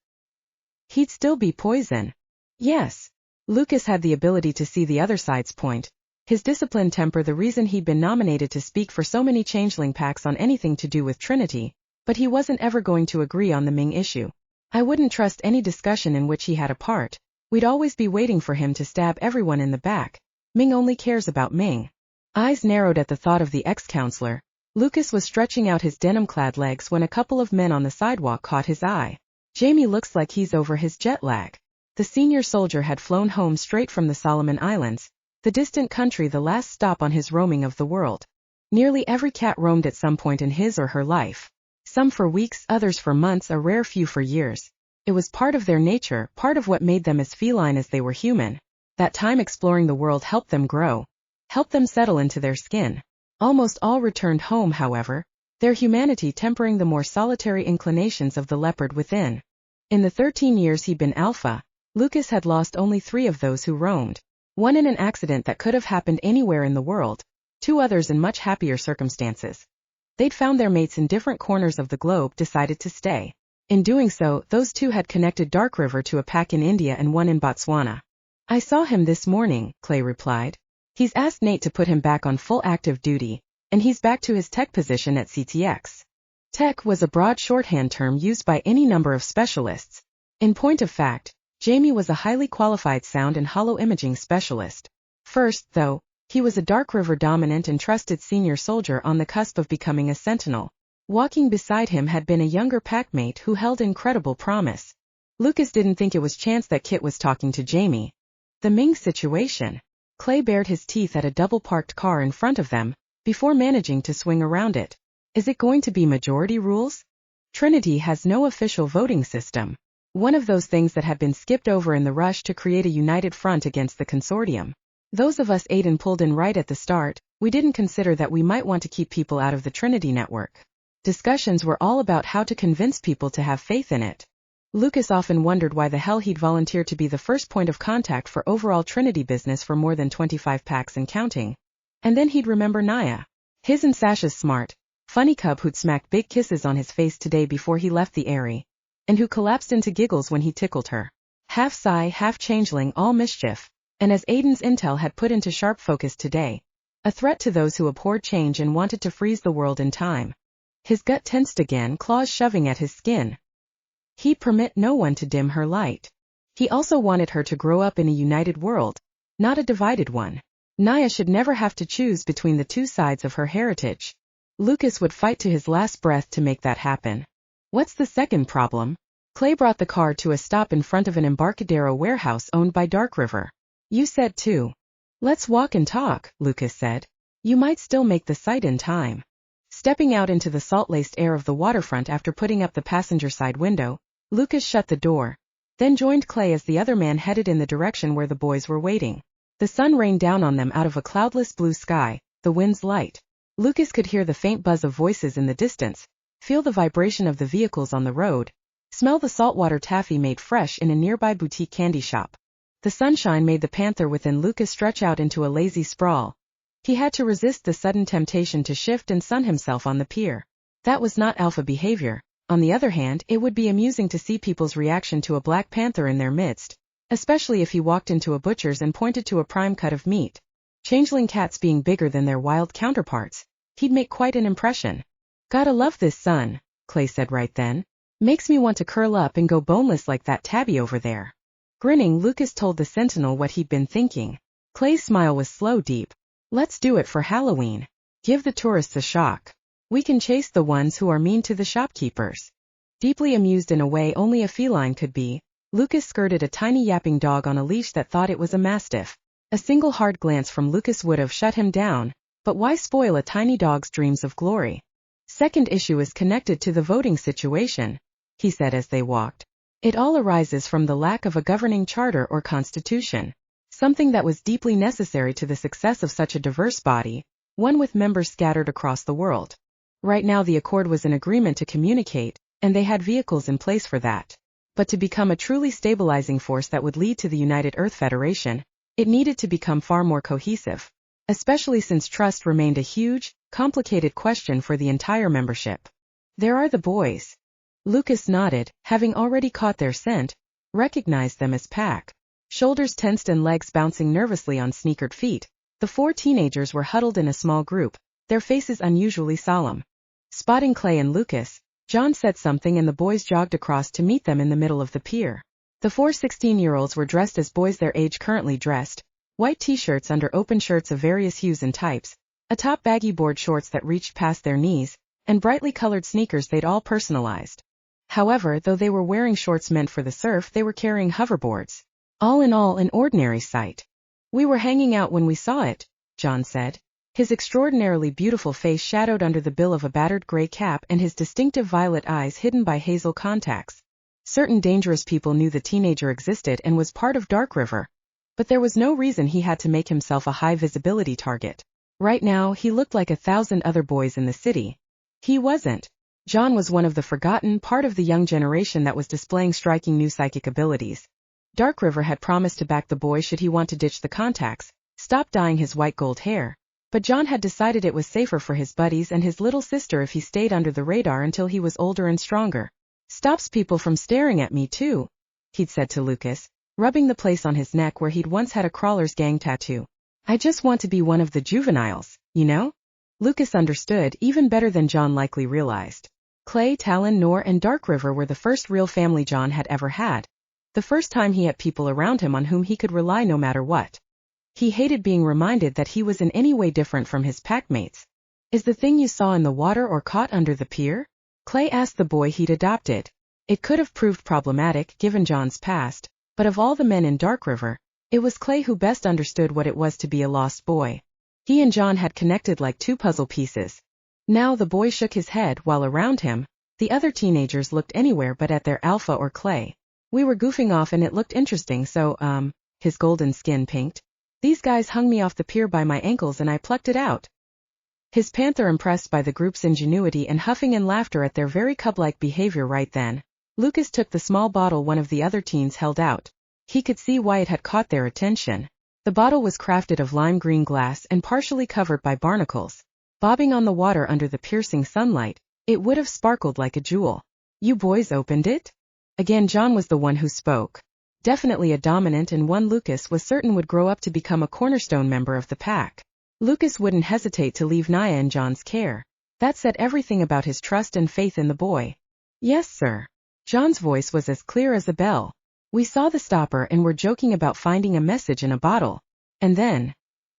He'd still be poison. Yes. Lucas had the ability to see the other side's point. His disciplined temper the reason he'd been nominated to speak for so many changeling packs on anything to do with Trinity, but he wasn't ever going to agree on the Ming issue. I wouldn't trust any discussion in which he had a part. We'd always be waiting for him to stab everyone in the back. Ming only cares about Ming. Eyes narrowed at the thought of the ex-counselor. Lucas was stretching out his denim-clad legs when a couple of men on the sidewalk caught his eye. Jamie looks like he's over his jet lag. The senior soldier had flown home straight from the Solomon Islands, the distant country the last stop on his roaming of the world. Nearly every cat roamed at some point in his or her life. Some for weeks, others for months, a rare few for years. It was part of their nature, part of what made them as feline as they were human. That time exploring the world helped them grow, helped them settle into their skin. Almost all returned home, however, their humanity tempering the more solitary inclinations of the leopard within. In the 13 years he'd been alpha, Lucas had lost only 3 of those who roamed. 1 in an accident that could have happened anywhere in the world, 2 others in much happier circumstances. They'd found their mates in different corners of the globe, decided to stay. In doing so, those 2 had connected DarkRiver to a pack in India and 1 in Botswana. I saw him this morning, Clay replied. He's asked Nate to put him back on full active duty, and he's back to his tech position at CTX. Tech was a broad shorthand term used by any number of specialists. In point of fact, Jamie was a highly qualified sound and hollow imaging specialist. First, though, he was a DarkRiver dominant and trusted senior soldier on the cusp of becoming a sentinel. Walking beside him had been a younger packmate who held incredible promise. Lucas didn't think it was chance that Kit was talking to Jamie. The Ming situation. Clay bared his teeth at a double-parked car in front of them, before managing to swing around it. Is it going to be majority rules? Trinity has no official voting system. One of those things that had been skipped over in the rush to create a united front against the consortium. Those of us Aiden pulled in right at the start, we didn't consider that we might want to keep people out of the Trinity network. Discussions were all about how to convince people to have faith in it. Lucas often wondered why the hell he'd volunteered to be the first point of contact for overall Trinity business for more than 25 packs and counting. And then he'd remember Naya. His and Sasha's smart, funny cub who'd smacked big kisses on his face today before he left the Airy, and who collapsed into giggles when he tickled her. Half Psi, half changeling, all mischief. And as Aiden's intel had put into sharp focus today, a threat to those who abhorred change and wanted to freeze the world in time. His gut tensed again, claws shoving at his skin. He'd permit no one to dim her light. He also wanted her to grow up in a united world, not a divided one. Naya should never have to choose between the 2 sides of her heritage. Lucas would fight to his last breath to make that happen. What's the second problem? Clay brought the car to a stop in front of an Embarcadero warehouse owned by DarkRiver. You said 2. Let's walk and talk, Lucas said. You might still make the site in time. Stepping out into the salt-laced air of the waterfront after putting up the passenger side window, Lucas shut the door, then joined Clay as the other man headed in the direction where the boys were waiting. The sun rained down on them out of a cloudless blue sky, the winds light. Lucas could hear the faint buzz of voices in the distance, feel the vibration of the vehicles on the road, smell the saltwater taffy made fresh in a nearby boutique candy shop. The sunshine made the panther within Lucas stretch out into a lazy sprawl. He had to resist the sudden temptation to shift and sun himself on the pier. That was not alpha behavior. On the other hand, it would be amusing to see people's reaction to a black panther in their midst, especially if he walked into a butcher's and pointed to a prime cut of meat. Changeling cats being bigger than their wild counterparts, he'd make quite an impression. Gotta love this sun, Clay said right then. Makes me want to curl up and go boneless like that tabby over there. Grinning, Lucas told the sentinel what he'd been thinking. Clay's smile was slow, deep. Let's do it for Halloween. Give the tourists a shock. We can chase the ones who are mean to the shopkeepers. Deeply amused in a way only a feline could be, Lucas skirted a tiny yapping dog on a leash that thought it was a mastiff. A single hard glance from Lucas would have shut him down, but why spoil a tiny dog's dreams of glory? Second issue is connected to the voting situation, he said as they walked. It all arises from the lack of a governing charter or constitution, something that was deeply necessary to the success of such a diverse body, one with members scattered across the world. Right now the Accord was in agreement to communicate, and they had vehicles in place for that. But to become a truly stabilizing force that would lead to the United Earth Federation, it needed to become far more cohesive, especially since trust remained a huge, complicated question for the entire membership. There are the boys. Lucas nodded, having already caught their scent, recognized them as Pack. Shoulders tensed and legs bouncing nervously on sneakered feet, the four teenagers were huddled in a small group, their faces unusually solemn. Spotting Clay and Lucas, John said something and the boys jogged across to meet them in the middle of the pier. The four 16-year-olds were dressed as boys their age currently dressed, white t-shirts under open shirts of various hues and types, atop baggy board shorts that reached past their knees, and brightly colored sneakers they'd all personalized. However, though they were wearing shorts meant for the surf, they were carrying hoverboards. All in all, an ordinary sight. We were hanging out when we saw it, John said, his extraordinarily beautiful face shadowed under the bill of a battered gray cap and his distinctive violet eyes hidden by hazel contacts. Certain dangerous people knew the teenager existed and was part of DarkRiver, but there was no reason he had to make himself a high-visibility target. Right now, he looked like 1,000 other boys in the city. He wasn't. John was one of the forgotten, part of the young generation that was displaying striking new psychic abilities. DarkRiver had promised to back the boy should he want to ditch the contacts, stop dyeing his white gold hair, but John had decided it was safer for his buddies and his little sister if he stayed under the radar until he was older and stronger. Stops people from staring at me too, he'd said to Lucas, rubbing the place on his neck where he'd once had a crawler's gang tattoo. I just want to be one of the juveniles, you know? Lucas understood even better than John likely realized. Clay, Talon, Nor, and DarkRiver were the first real family John had ever had. The first time he had people around him on whom he could rely no matter what. He hated being reminded that he was in any way different from his packmates. Is the thing you saw in the water or caught under the pier? Clay asked the boy he'd adopted. It could have proved problematic given John's past, but of all the men in DarkRiver, it was Clay who best understood what it was to be a lost boy. He and John had connected like two puzzle pieces. Now the boy shook his head while around him, the other teenagers looked anywhere but at their alpha or Clay. We were goofing off and it looked interesting so, his golden skin pinked. These guys hung me off the pier by my ankles and I plucked it out. His panther impressed by the group's ingenuity and huffing and laughter at their very cub-like behavior right then. Lucas took the small bottle one of the other teens held out. He could see why it had caught their attention. The bottle was crafted of lime green glass and partially covered by barnacles. Bobbing on the water under the piercing sunlight, it would have sparkled like a jewel. You boys opened it? Again John was the one who spoke. Definitely a dominant and one Lucas was certain would grow up to become a cornerstone member of the pack. Lucas wouldn't hesitate to leave Naya in John's care. That said everything about his trust and faith in the boy. Yes, sir. John's voice was as clear as a bell. We saw the stopper and were joking about finding a message in a bottle. And then,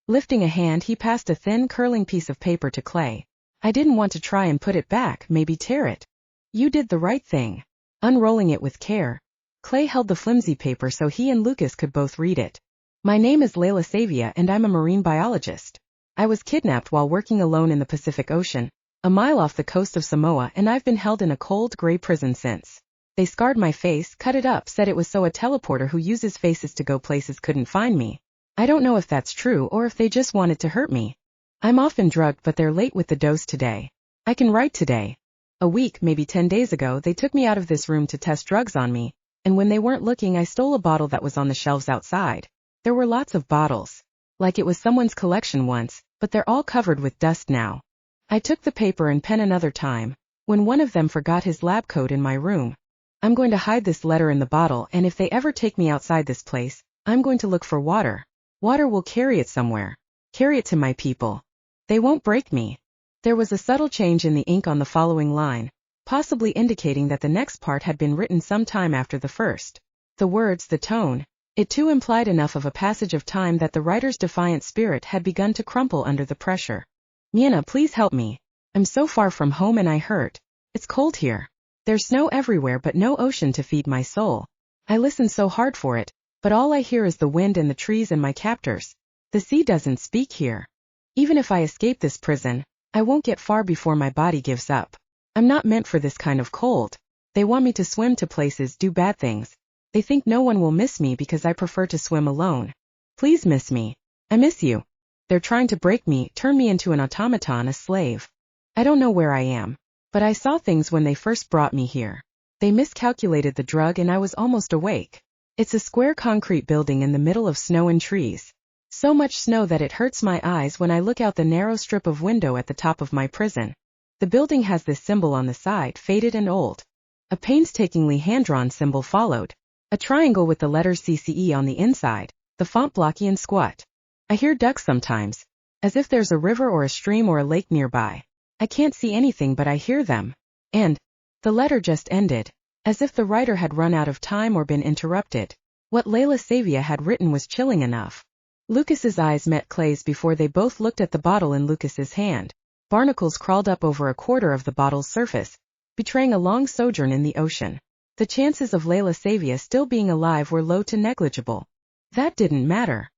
lifting a hand, he passed a thin, curling piece of paper to Clay. I didn't want to try and put it back, maybe tear it. You did the right thing. Unrolling it with care, Clay held the flimsy paper so he and Lucas could both read it. My name is Layla Savia and I'm a marine biologist. I was kidnapped while working alone in the Pacific Ocean, a mile off the coast of Samoa, and I've been held in a cold, gray prison since. They scarred my face, cut it up, said it was so a teleporter who uses faces to go places couldn't find me. I don't know if that's true or if they just wanted to hurt me. I'm often drugged, but they're late with the dose today. I can write today. A week, maybe 10 days ago, they took me out of this room to test drugs on me, and when they weren't looking, I stole a bottle that was on the shelves outside. There were lots of bottles. Like it was someone's collection once, but they're all covered with dust now. I took the paper and pen another time, when one of them forgot his lab coat in my room. I'm going to hide this letter in the bottle, and if they ever take me outside this place, I'm going to look for water. Water will carry it somewhere. Carry it to my people. They won't break me. There was a subtle change in the ink on the following line, possibly indicating that the next part had been written some time after the first. The words, the tone, it too implied enough of a passage of time that the writer's defiant spirit had begun to crumple under the pressure. Miena, please help me. I'm so far from home and I hurt. It's cold here. There's snow everywhere but no ocean to feed my soul. I listen so hard for it, but all I hear is the wind and the trees and my captors. The sea doesn't speak here. Even if I escape this prison, I won't get far before my body gives up. I'm not meant for this kind of cold. They want me to swim to places, do bad things. They think no one will miss me because I prefer to swim alone. Please miss me. I miss you. They're trying to break me, turn me into an automaton, a slave. I don't know where I am, but I saw things when they first brought me here. They miscalculated the drug and I was almost awake. It's a square concrete building in the middle of snow and trees. So much snow that it hurts my eyes when I look out the narrow strip of window at the top of my prison. The building has this symbol on the side, faded and old. A painstakingly hand-drawn symbol followed. A triangle with the letters CCE on the inside, the font blocky and squat. I hear ducks sometimes, as if there's a river or a stream or a lake nearby. I can't see anything but I hear them. And the letter just ended, as if the writer had run out of time or been interrupted. What Layla Savia had written was chilling enough. Lucas's eyes met Clay's before they both looked at the bottle in Lucas's hand. Barnacles crawled up over a quarter of the bottle's surface, betraying a long sojourn in the ocean. The chances of Layla Savia still being alive were low to negligible. That didn't matter.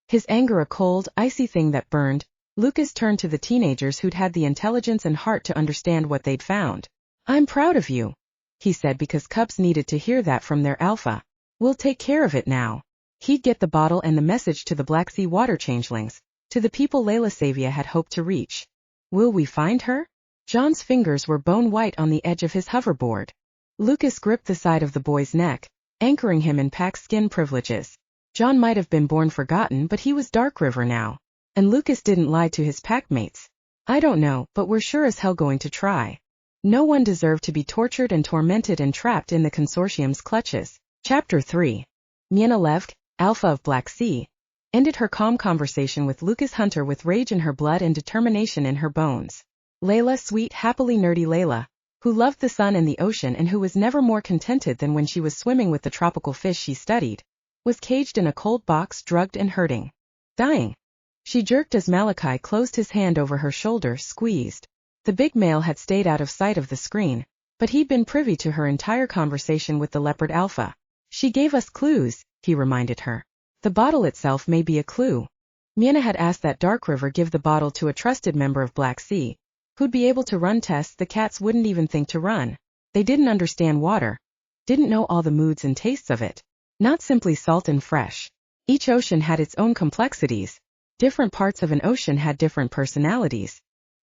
His anger a cold, icy thing that burned, Lucas turned to the teenagers who'd had the intelligence and heart to understand what they'd found. I'm proud of you, he said, because cubs needed to hear that from their alpha. We'll take care of it now. He'd get the bottle and the message to the Black Sea water changelings, to the people Layla Savia had hoped to reach. Will we find her? John's fingers were bone white on the edge of his hoverboard. Lucas gripped the side of the boy's neck, anchoring him in pack skin privileges. John might have been born forgotten, but he was DarkRiver now. And Lucas didn't lie to his packmates. I don't know, but we're sure as hell going to try. No one deserved to be tortured and tormented and trapped in the consortium's clutches. Chapter 3. Miena Levk, Alpha of Black Sea, ended her calm conversation with Lucas Hunter with rage in her blood and determination in her bones. Layla, sweet, happily nerdy Layla, who loved the sun and the ocean and who was never more contented than when she was swimming with the tropical fish she studied, was caged in a cold box, drugged and hurting. Dying. She jerked as Malachi closed his hand over her shoulder, squeezed. The big male had stayed out of sight of the screen, but he'd been privy to her entire conversation with the leopard alpha. She gave us clues, he reminded her. The bottle itself may be a clue. Miena had asked that DarkRiver give the bottle to a trusted member of Black Sea, who'd be able to run tests the cats wouldn't even think to run. They didn't understand water, didn't know all the moods and tastes of it. Not simply salt and fresh. Each ocean had its own complexities. Different parts of an ocean had different personalities.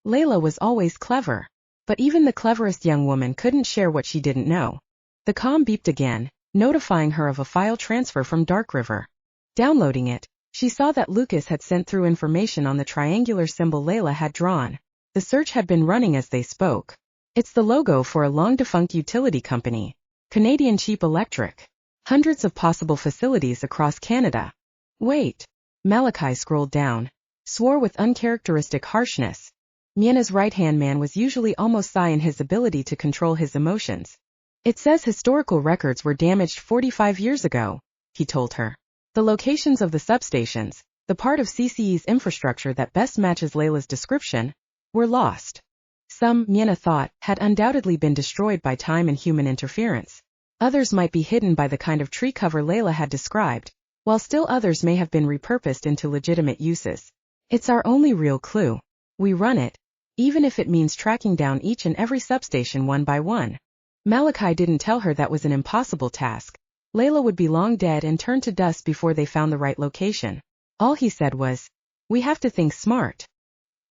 Layla was always clever, but even the cleverest young woman couldn't share what she didn't know. The comm beeped again, notifying her of a file transfer from DarkRiver. Downloading it, she saw that Lucas had sent through information on the triangular symbol Layla had drawn. The search had been running as they spoke. It's the logo for a long-defunct utility company, Canadian Cheap Electric. Hundreds of possible facilities across Canada. Wait. Malachi scrolled down, swore with uncharacteristic harshness. Miena's right-hand man was usually almost shy in his ability to control his emotions. It says historical records were damaged 45 years ago, he told her. The locations of the substations, the part of CCE's infrastructure that best matches Layla's description, were lost. Some, Miena thought, had undoubtedly been destroyed by time and human interference. Others might be hidden by the kind of tree cover Layla had described, while still others may have been repurposed into legitimate uses. It's our only real clue. We run it, even if it means tracking down each and every substation one by one. Malachi didn't tell her that was an impossible task. Layla would be long dead and turned to dust before they found the right location. All he said was, "We have to think smart."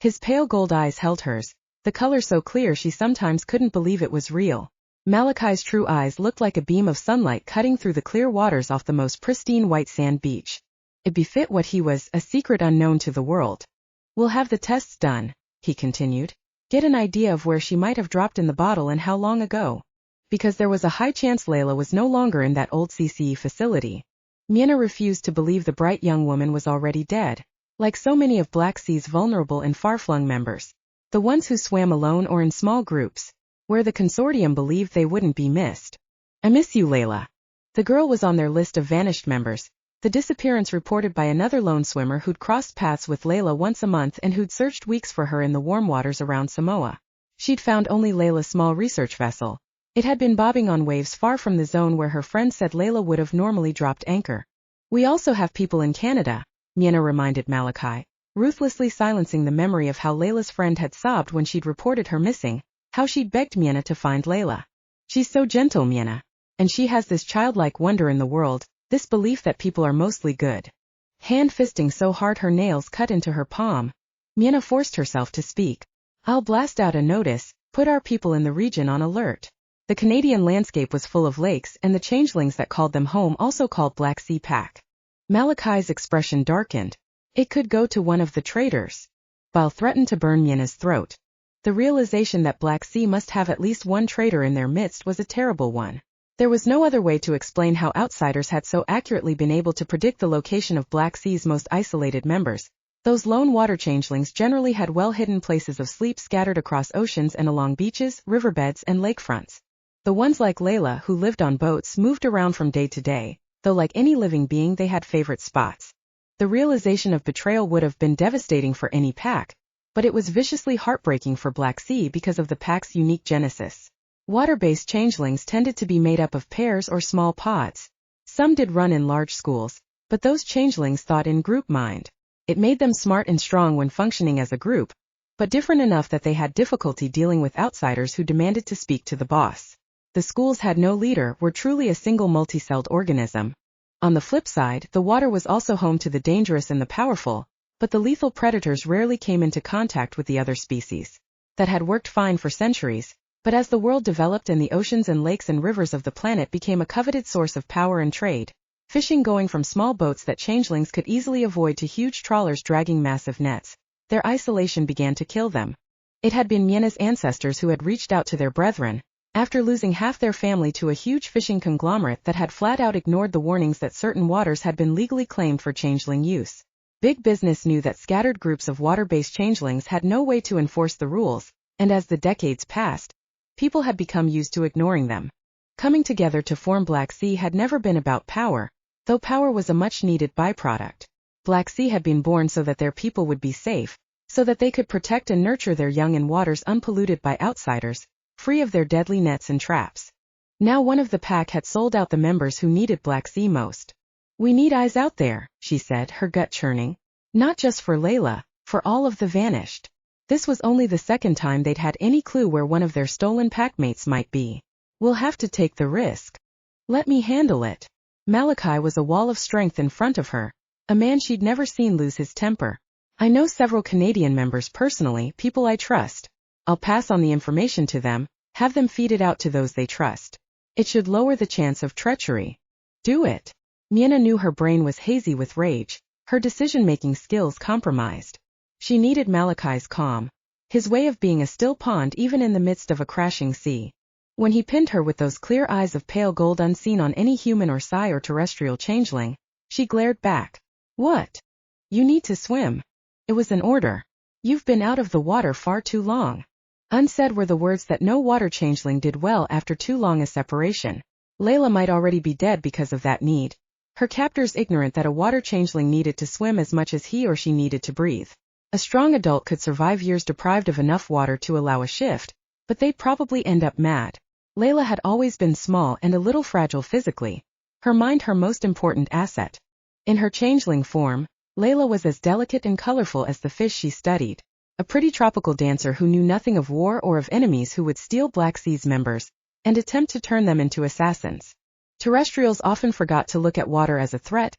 His pale gold eyes held hers, the color so clear she sometimes couldn't believe it was real. Malachi's true eyes looked like a beam of sunlight cutting through the clear waters off the most pristine white sand beach. It befit what he was, a secret unknown to the world. "We'll have the tests done," he continued. "Get an idea of where she might have dropped in the bottle and how long ago. Because there was a high chance Layla was no longer in that old CCE facility." Miena refused to believe the bright young woman was already dead. Like so many of Black Sea's vulnerable and far-flung members, the ones who swam alone or in small groups, where the consortium believed they wouldn't be missed. "I miss you, Layla." The girl was on their list of vanished members, the disappearance reported by another lone swimmer who'd crossed paths with Layla once a month and who'd searched weeks for her in the warm waters around Samoa. She'd found only Layla's small research vessel. It had been bobbing on waves far from the zone where her friend said Layla would have normally dropped anchor. "We also have people in Canada," Miena reminded Malachi, ruthlessly silencing the memory of how Layla's friend had sobbed when she'd reported her missing, how she'd begged Miena to find Layla. "She's so gentle, Miena. And she has this childlike wonder in the world, this belief that people are mostly good." Hand-fisting so hard her nails cut into her palm, Miena forced herself to speak. "I'll blast out a notice, put our people in the region on alert." The Canadian landscape was full of lakes, and the changelings that called them home also called Black Sea Pack. Malachi's expression darkened. It could go to one of the traitors. Bile threatened to burn Miena's throat. The realization that Black Sea must have at least one traitor in their midst was a terrible one. There was no other way to explain how outsiders had so accurately been able to predict the location of Black Sea's most isolated members. Those lone water changelings generally had well-hidden places of sleep scattered across oceans and along beaches, riverbeds, and lakefronts. The ones like Layla, who lived on boats, moved around from day to day, though like any living being they had favorite spots. The realization of betrayal would have been devastating for any pack, but it was viciously heartbreaking for Black Sea because of the pack's unique genesis. Water-based changelings tended to be made up of pairs or small pods. Some did run in large schools, but those changelings thought in group mind. It made them smart and strong when functioning as a group, but different enough that they had difficulty dealing with outsiders who demanded to speak to the boss. The schools had no leader, were truly a single multi-celled organism. On the flip side, the water was also home to the dangerous and the powerful, but the lethal predators rarely came into contact with the other species. That had worked fine for centuries, but as the world developed and the oceans and lakes and rivers of the planet became a coveted source of power and trade, fishing going from small boats that changelings could easily avoid to huge trawlers dragging massive nets, their isolation began to kill them. It had been Miena's ancestors who had reached out to their brethren, after losing half their family to a huge fishing conglomerate that had flat out ignored the warnings that certain waters had been legally claimed for changeling use. Big business knew that scattered groups of water-based changelings had no way to enforce the rules, and as the decades passed, people had become used to ignoring them. Coming together to form Black Sea had never been about power, though power was a much-needed byproduct. Black Sea had been born so that their people would be safe, so that they could protect and nurture their young in waters unpolluted by outsiders, free of their deadly nets and traps. Now one of the pack had sold out the members who needed Black Sea most. "We need eyes out there," she said, her gut churning. "Not just for Layla, for all of the vanished." This was only the second time they'd had any clue where one of their stolen packmates might be. "We'll have to take the risk. Let me handle it." Malachi was a wall of strength in front of her, a man she'd never seen lose his temper. "I know several Canadian members personally, people I trust. I'll pass on the information to them, have them feed it out to those they trust. It should lower the chance of treachery." "Do it." Miena knew her brain was hazy with rage, her decision-making skills compromised. She needed Malachi's calm, his way of being a still pond even in the midst of a crashing sea. When he pinned her with those clear eyes of pale gold unseen on any human or psi or terrestrial changeling, she glared back. "What? You need to swim." It was an order. "You've been out of the water far too long." Unsaid were the words that no water changeling did well after too long a separation. Layla might already be dead because of that need. Her captors ignorant that a water changeling needed to swim as much as he or she needed to breathe. A strong adult could survive years deprived of enough water to allow a shift, but they'd probably end up mad. Layla had always been small and a little fragile physically, her mind her most important asset. In her changeling form, Layla was as delicate and colorful as the fish she studied. A pretty tropical dancer who knew nothing of war or of enemies who would steal Black Sea's members and attempt to turn them into assassins. Terrestrials often forgot to look at water as a threat,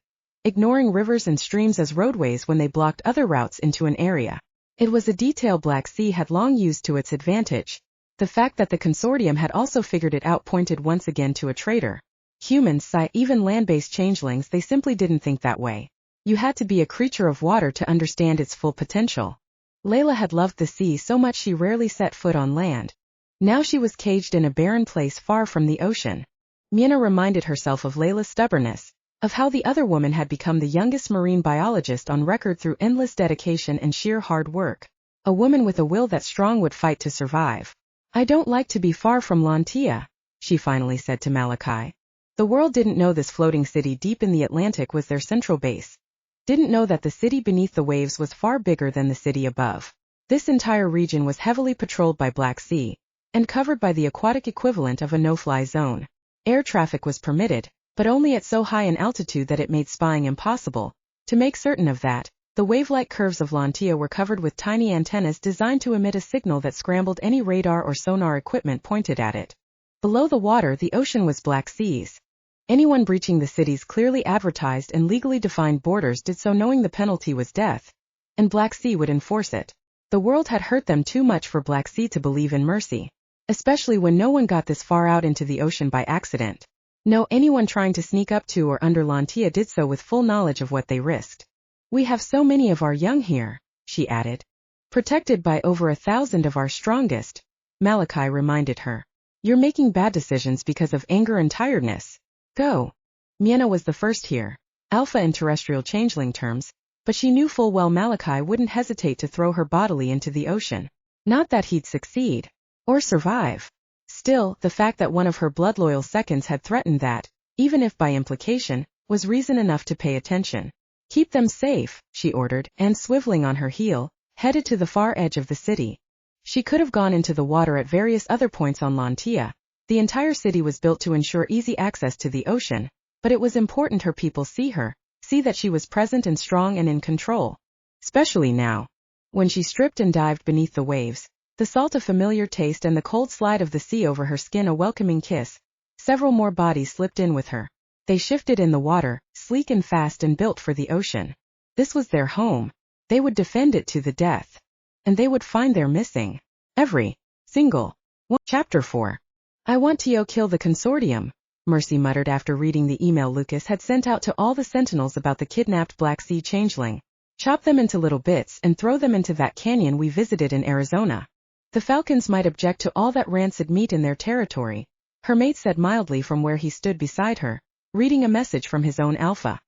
ignoring rivers and streams as roadways when they blocked other routes into an area. It was a detail Black Sea had long used to its advantage. The fact that the consortium had also figured it out pointed once again to a traitor. Humans, even land-based changelings, they simply didn't think that way. You had to be a creature of water to understand its full potential. Layla had loved the sea so much she rarely set foot on land. Now she was caged in a barren place far from the ocean. Miena reminded herself of Layla's stubbornness, of how the other woman had become the youngest marine biologist on record through endless dedication and sheer hard work. A woman with a will that strong would fight to survive. "I don't like to be far from Lantia," she finally said to Malachi. The world didn't know this floating city deep in the Atlantic was their central base. Didn't know that the city beneath the waves was far bigger than the city above. This entire region was heavily patrolled by Black Sea, and covered by the aquatic equivalent of a no-fly zone. Air traffic was permitted, but only at so high an altitude that it made spying impossible. To make certain of that, the wave-like curves of Lantia were covered with tiny antennas designed to emit a signal that scrambled any radar or sonar equipment pointed at it. Below the water, the ocean was Black Seas. Anyone breaching the city's clearly advertised and legally defined borders did so knowing the penalty was death, and Black Sea would enforce it. The world had hurt them too much for Black Sea to believe in mercy, especially when no one got this far out into the ocean by accident. No, anyone trying to sneak up to or under Lantia did so with full knowledge of what they risked. "We have so many of our young here," she added. "Protected by over 1,000 of our strongest," Malachi reminded her. "You're making bad decisions because of anger and tiredness. Go." Miena was the first here, alpha in terrestrial changeling terms, but she knew full well Malachi wouldn't hesitate to throw her bodily into the ocean. Not that he'd succeed, or survive. Still, the fact that one of her blood-loyal seconds had threatened that, even if by implication, was reason enough to pay attention. "Keep them safe," she ordered, and swiveling on her heel, headed to the far edge of the city. She could have gone into the water at various other points on Lantia. The entire city was built to ensure easy access to the ocean, but it was important her people see her, see that she was present and strong and in control. Especially now. When she stripped and dived beneath the waves, the salt a familiar taste and the cold slide of the sea over her skin a welcoming kiss, several more bodies slipped in with her. They shifted in the water, sleek and fast and built for the ocean. This was their home. They would defend it to the death. And they would find their missing. Every single one. Chapter 4. "I want to kill the consortium," Mercy muttered after reading the email Lucas had sent out to all the sentinels about the kidnapped Black Sea changeling. "Chop them into little bits and throw them into that canyon we visited in Arizona. The falcons might object to all that rancid meat in their territory," her mate said mildly from where he stood beside her, reading a message from his own alpha.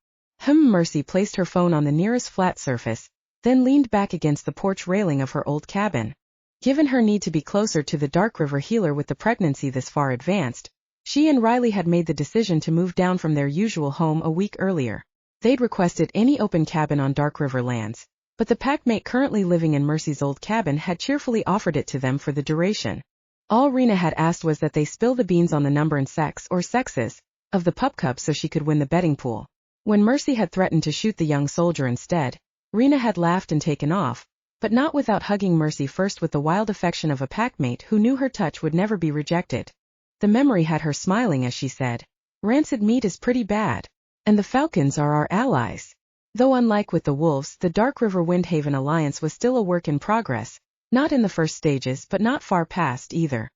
Mercy placed her phone on the nearest flat surface, then leaned back against the porch railing of her old cabin. Given her need to be closer to the DarkRiver healer with the pregnancy this far advanced, she and Riley had made the decision to move down from their usual home a week earlier. They'd requested any open cabin on DarkRiver lands, but the packmate currently living in Mercy's old cabin had cheerfully offered it to them for the duration. All Rena had asked was that they spill the beans on the number and sex, or sexes, of the pup cub so she could win the betting pool. When Mercy had threatened to shoot the young soldier instead, Rena had laughed and taken off, but not without hugging Mercy first with the wild affection of a packmate who knew her touch would never be rejected. The memory had her smiling as she said, "Rancid meat is pretty bad, and the falcons are our allies." Though unlike with the wolves, the DarkRiver Windhaven alliance was still a work in progress, not in the first stages but not far past either.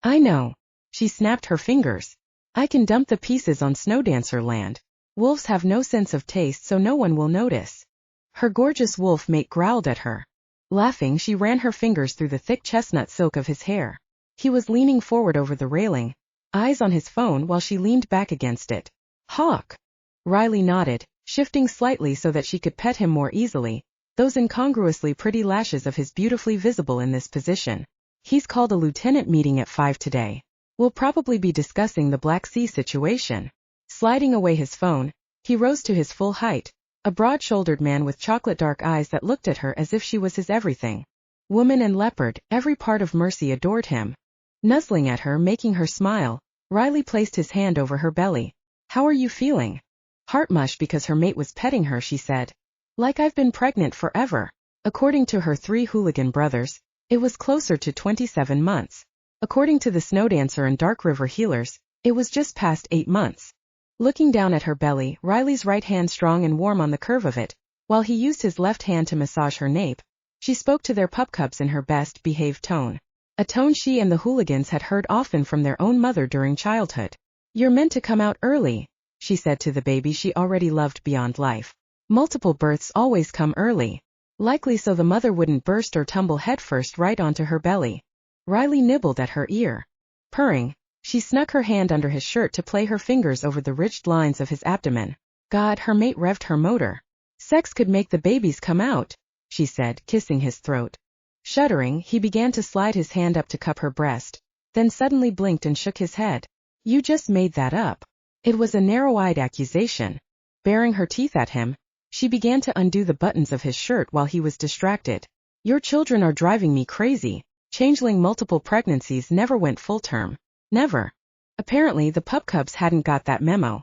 "I know." She snapped her fingers. "I can dump the pieces on Snowdancer land. Wolves have no sense of taste so no one will notice." Her gorgeous wolf mate growled at her. Laughing, she ran her fingers through the thick chestnut silk of his hair. He was leaning forward over the railing, eyes on his phone while she leaned back against it. "Hawk." Riley nodded, shifting slightly so that she could pet him more easily, those incongruously pretty lashes of his beautifully visible in this position. "He's called a lieutenant meeting at 5 today. We'll probably be discussing the Black Sea situation." Sliding away his phone, he rose to his full height, a broad-shouldered man with chocolate dark eyes that looked at her as if she was his everything. Woman and leopard, every part of Mercy adored him. Nuzzling at her, making her smile, Riley placed his hand over her belly. "How are you feeling?" "Heartmush because her mate was petting her," she said. "Like I've been pregnant forever." According to her 3 hooligan brothers, it was closer to 27 months. According to the Snowdancer and DarkRiver healers, it was just past 8 months. Looking down at her belly, Riley's right hand strong and warm on the curve of it, while he used his left hand to massage her nape, she spoke to their pup cubs in her best behaved tone. A tone she and the hooligans had heard often from their own mother during childhood. "You're meant to come out early," she said to the baby she already loved beyond life. Multiple births always come early. Likely so the mother wouldn't burst or tumble headfirst right onto her belly. Riley nibbled at her ear. Purring, she snuck her hand under his shirt to play her fingers over the ridged lines of his abdomen. God, her mate revved her motor. "Sex could make the babies come out," she said, kissing his throat. Shuddering, he began to slide his hand up to cup her breast, then suddenly blinked and shook his head. "You just made that up." It was a narrow-eyed accusation. Baring her teeth at him, she began to undo the buttons of his shirt while he was distracted. "Your children are driving me crazy. Changeling multiple pregnancies never went full term. Never." Apparently the pup cubs hadn't got that memo.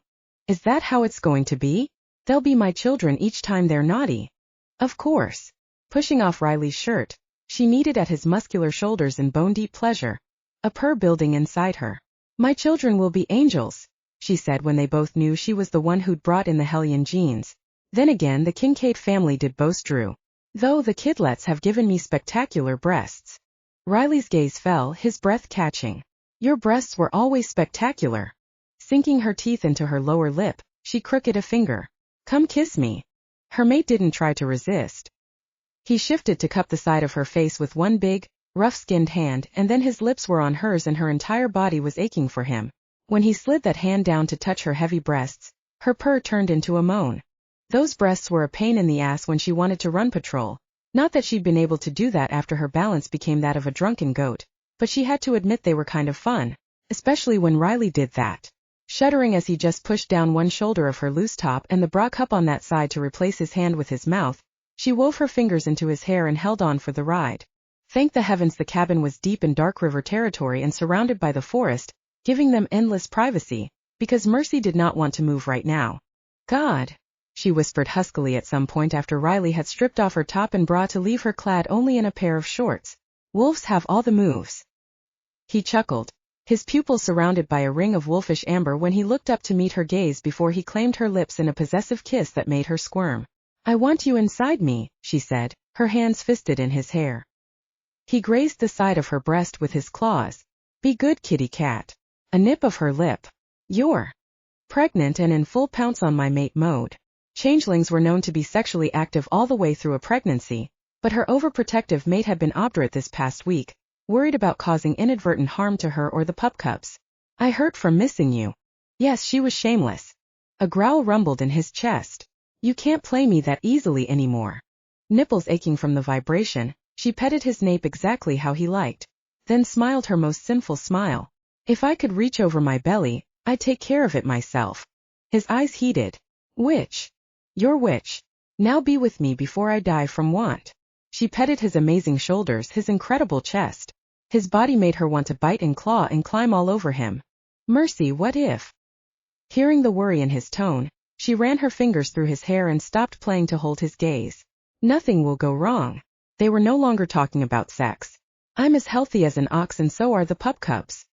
"Is that how it's going to be? They'll be my children each time they're naughty." Of course. Pushing off Riley's shirt, she kneaded at his muscular shoulders in bone-deep pleasure. A purr building inside her. "My children will be angels," she said when they both knew she was the one who'd brought in the hellion genes. Then again the Kincaid family did boast Drew. "Though the kidlets have given me spectacular breasts." Riley's gaze fell, his breath catching. "Your breasts were always spectacular." Sinking her teeth into her lower lip, she crooked a finger. "Come kiss me." Her mate didn't try to resist. He shifted to cup the side of her face with one big, rough-skinned hand, and then his lips were on hers and her entire body was aching for him. When he slid that hand down to touch her heavy breasts, her purr turned into a moan. Those breasts were a pain in the ass when she wanted to run patrol. Not that she'd been able to do that after her balance became that of a drunken goat, but she had to admit they were kind of fun, especially when Riley did that. Shuddering as he just pushed down one shoulder of her loose top and the bra cup on that side to replace his hand with his mouth, she wove her fingers into his hair and held on for the ride. Thank the heavens the cabin was deep in DarkRiver territory and surrounded by the forest, giving them endless privacy, because Mercy did not want to move right now. "God," she whispered huskily at some point after Riley had stripped off her top and bra to leave her clad only in a pair of shorts. "Wolves have all the moves." He chuckled, his pupils surrounded by a ring of wolfish amber when he looked up to meet her gaze before he claimed her lips in a possessive kiss that made her squirm. "I want you inside me," she said, her hands fisted in his hair. He grazed the side of her breast with his claws. "Be good, kitty cat." A nip of her lip. "You're pregnant and in full pounce on my mate mode." Changelings were known to be sexually active all the way through a pregnancy, but her overprotective mate had been obdurate this past week, worried about causing inadvertent harm to her or the pup cubs. "I hurt from missing you." Yes, she was shameless. A growl rumbled in his chest. "You can't play me that easily anymore." Nipples aching from the vibration, she petted his nape exactly how he liked, then smiled her most sinful smile. "If I could reach over my belly, I'd take care of it myself." His eyes heated. "Which? Your which? Now be with me before I die from want." She petted his amazing shoulders, his incredible chest. His body made her want to bite and claw and climb all over him. "Mercy, what if?" Hearing the worry in his tone, she ran her fingers through his hair and stopped playing to hold his gaze. "Nothing will go wrong." They were no longer talking about sex. "I'm as healthy as an ox and so are the pup cubs."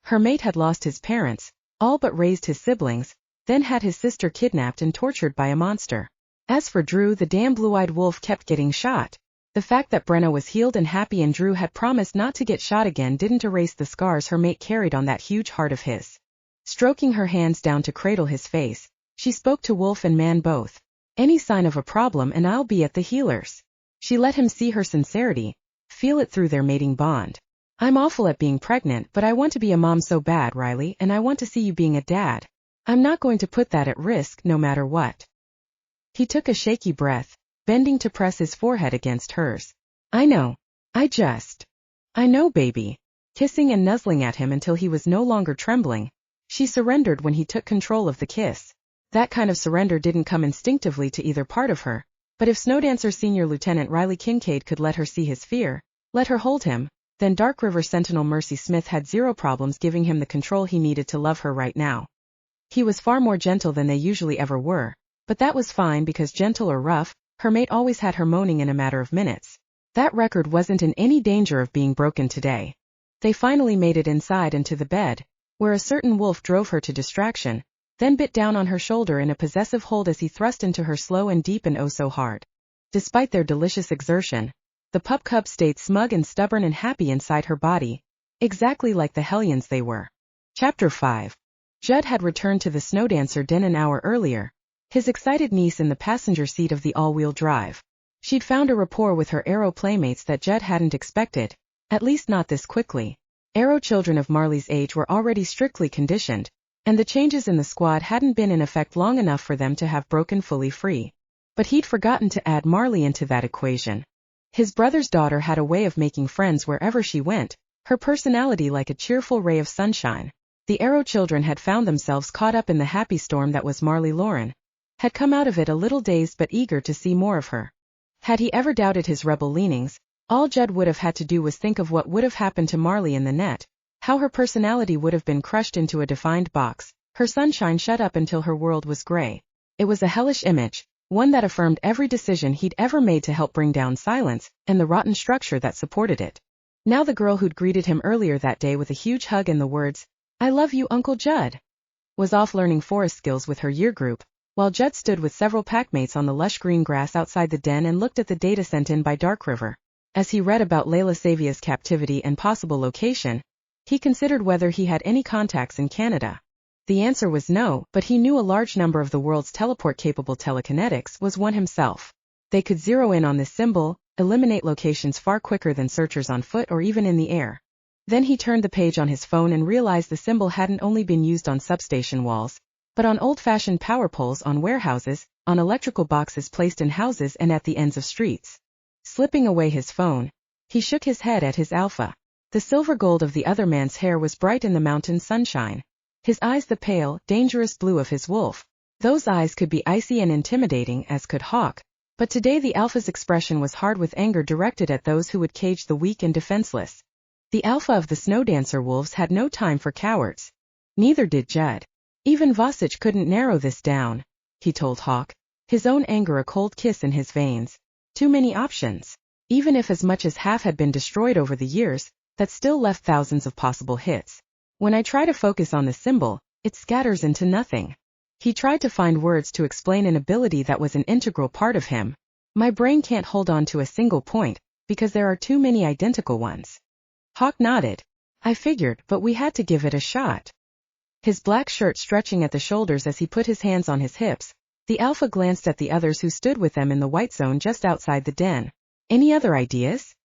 Her mate had lost his parents, all but raised his siblings, then had his sister kidnapped and tortured by a monster. As for Drew, the damn blue-eyed wolf kept getting shot. The fact that Brenna was healed and happy and Drew had promised not to get shot again didn't erase the scars her mate carried on that huge heart of his. Stroking her hands down to cradle his face, she spoke to wolf and man both. "Any sign of a problem and I'll be at the healers." She let him see her sincerity, feel it through their mating bond. "I'm awful at being pregnant, but I want to be a mom so bad, Riley, and I want to see you being a dad. I'm not going to put that at risk no matter what." He took a shaky breath, bending to press his forehead against hers. "I know. I know, baby." Kissing and nuzzling at him until he was no longer trembling, she surrendered when he took control of the kiss. That kind of surrender didn't come instinctively to either part of her, but if Snowdancer Senior Lieutenant Riley Kincaid could let her see his fear, let her hold him, then DarkRiver Sentinel Mercy Smith had zero problems giving him the control he needed to love her right now. He was far more gentle than they usually ever were, but that was fine because gentle or rough, her mate always had her moaning in a matter of minutes. That record wasn't in any danger of being broken today. They finally made it inside and to the bed, where a certain wolf drove her to distraction, then bit down on her shoulder in a possessive hold as he thrust into her slow and deep and oh so hard. Despite their delicious exertion, the pup cubs stayed smug and stubborn and happy inside her body, exactly like the hellions they were. Chapter 5. Judd had returned to the snowdancer den an hour earlier, his excited niece in the passenger seat of the all-wheel drive. She'd found a rapport with her Arrow playmates that Judd hadn't expected, at least not this quickly. Arrow children of Marley's age were already strictly conditioned, and the changes in the squad hadn't been in effect long enough for them to have broken fully free. But he'd forgotten to add Marley into that equation. His brother's daughter had a way of making friends wherever she went, her personality like a cheerful ray of sunshine. The Arrow children had found themselves caught up in the happy storm that was Marley Lauren, had come out of it a little dazed but eager to see more of her. Had he ever doubted his rebel leanings, all Judd would have had to do was think of what would have happened to Marley in the net, how her personality would have been crushed into a defined box, her sunshine shut up until her world was gray. It was a hellish image, one that affirmed every decision he'd ever made to help bring down silence, and the rotten structure that supported it. Now the girl who'd greeted him earlier that day with a huge hug and the words, "I love you, Uncle Judd," was off learning forest skills with her year group, while Judd stood with several packmates on the lush green grass outside the den and looked at the data sent in by DarkRiver. As he read about Layla Savia's captivity and possible location, he considered whether he had any contacts in Canada. The answer was no, but he knew a large number of the world's teleport-capable telekinetics was one himself. They could zero in on this symbol, eliminate locations far quicker than searchers on foot or even in the air. Then he turned the page on his phone and realized the symbol hadn't only been used on substation walls, but on old-fashioned power poles on warehouses, on electrical boxes placed in houses and at the ends of streets. Slipping away his phone, he shook his head at his alpha. The silver gold of the other man's hair was bright in the mountain sunshine. His eyes the pale, dangerous blue of his wolf. Those eyes could be icy and intimidating as could Hawk, but today the alpha's expression was hard with anger directed at those who would cage the weak and defenseless. The alpha of the snowdancer wolves had no time for cowards. Neither did Judd. Even Vasich couldn't narrow this down, he told Hawk, his own anger a cold kiss in his veins. Too many options. Even if as much as half had been destroyed over the years, that still left thousands of possible hits. When I try to focus on the symbol, it scatters into nothing. He tried to find words to explain an ability that was an integral part of him. My brain can't hold on to a single point, because there are too many identical ones. Hawk nodded. I figured, but we had to give it a shot. His black shirt stretching at the shoulders as he put his hands on his hips, the alpha glanced at the others who stood with them in the white zone just outside the den. Any other ideas?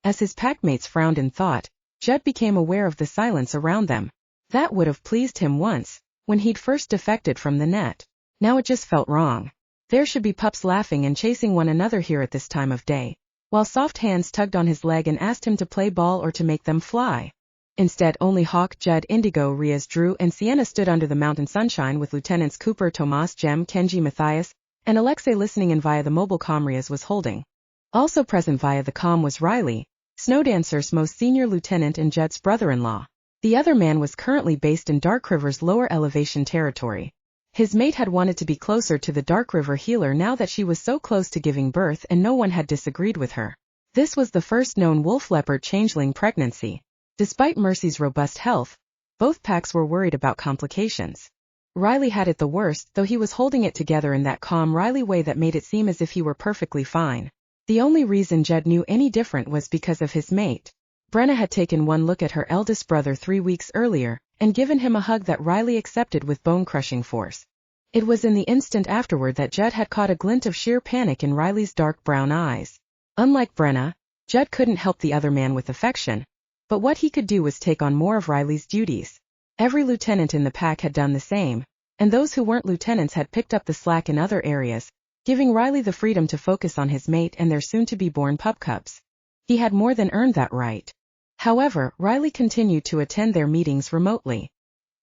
As his packmates frowned in thought, Judd became aware of the silence around them. That would have pleased him once, when he'd first defected from the net. Now it just felt wrong. There should be pups laughing and chasing one another here at this time of day, while soft hands tugged on his leg and asked him to play ball or to make them fly. Instead only Hawk, Judd, Indigo, Riaz, Drew, and Sienna stood under the mountain sunshine with Lieutenants Cooper, Tomas, Jem, Kenji, Matthias, and Alexei listening in via the mobile comm Riaz was holding. Also present via the comm was Riley, Snowdancer's most senior lieutenant and Judd's brother-in-law. The other man was currently based in DarkRiver's lower elevation territory. His mate had wanted to be closer to the DarkRiver healer now that she was so close to giving birth and no one had disagreed with her. This was the first known wolf-leopard changeling pregnancy. Despite Mercy's robust health, both packs were worried about complications. Riley had it the worst, though he was holding it together in that calm Riley way that made it seem as if he were perfectly fine. The only reason Judd knew any different was because of his mate. Brenna had taken one look at her eldest brother 3 weeks earlier, and given him a hug that Riley accepted with bone-crushing force. It was in the instant afterward that Judd had caught a glint of sheer panic in Riley's dark brown eyes. Unlike Brenna, Judd couldn't help the other man with affection, but what he could do was take on more of Riley's duties. Every lieutenant in the pack had done the same, and those who weren't lieutenants had picked up the slack in other areas, giving Riley the freedom to focus on his mate and their soon-to-be-born pup cubs. He had more than earned that right. However, Riley continued to attend their meetings remotely.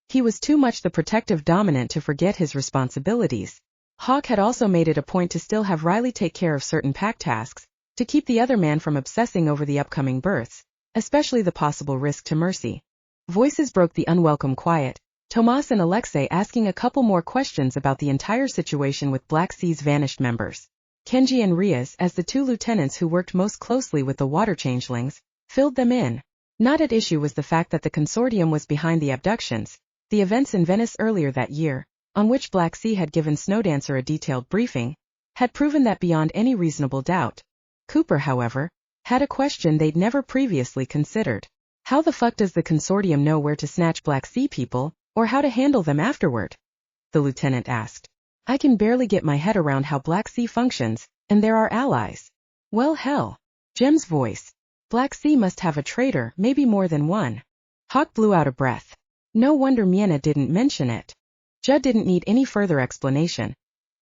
He was too much the protective dominant to forget his responsibilities. Hawk had also made it a point to still have Riley take care of certain pack tasks, to keep the other man from obsessing over the upcoming births, especially the possible risk to Mercy. Voices broke the unwelcome quiet, Tomas and Alexei asking a couple more questions about the entire situation with Black Sea's vanished members. Kenji and Riaz, as the two lieutenants who worked most closely with the water changelings, filled them in. Not at issue was the fact that the consortium was behind the abductions, the events in Venice earlier that year, on which Black Sea had given Snowdancer a detailed briefing, had proven that beyond any reasonable doubt. Cooper, however, had a question they'd never previously considered. How the fuck does the consortium know where to snatch Black Sea people, or how to handle them afterward? The lieutenant asked. I can barely get my head around how Black Sea functions, and there are allies. Well hell. Jem's voice. Black Sea must have a traitor, maybe more than one. Hawk blew out a breath. No wonder Miena didn't mention it. Judd didn't need any further explanation.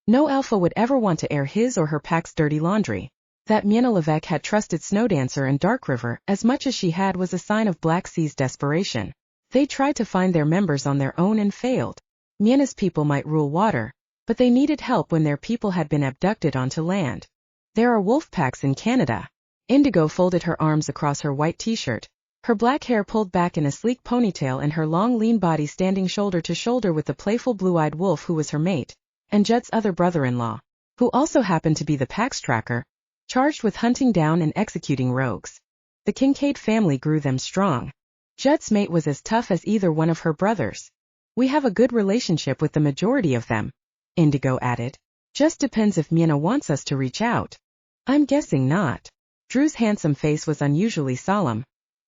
No alpha would ever want to air his or her pack's dirty laundry. That Miena Levesque had trusted Snowdancer and DarkRiver as much as she had was a sign of Black Sea's desperation. They tried to find their members on their own and failed. Miena's people might rule water, but they needed help when their people had been abducted onto land. There are wolf packs in Canada. Indigo folded her arms across her white t-shirt, her black hair pulled back in a sleek ponytail and her long lean body standing shoulder to shoulder with the playful blue-eyed wolf who was her mate, and Judd's other brother-in-law, who also happened to be the pack's tracker, charged with hunting down and executing rogues. The Kincaid family grew them strong. Judd's mate was as tough as either one of her brothers. We have a good relationship with the majority of them, Indigo added. Just depends if Miena wants us to reach out. I'm guessing not. Drew's handsome face was unusually solemn.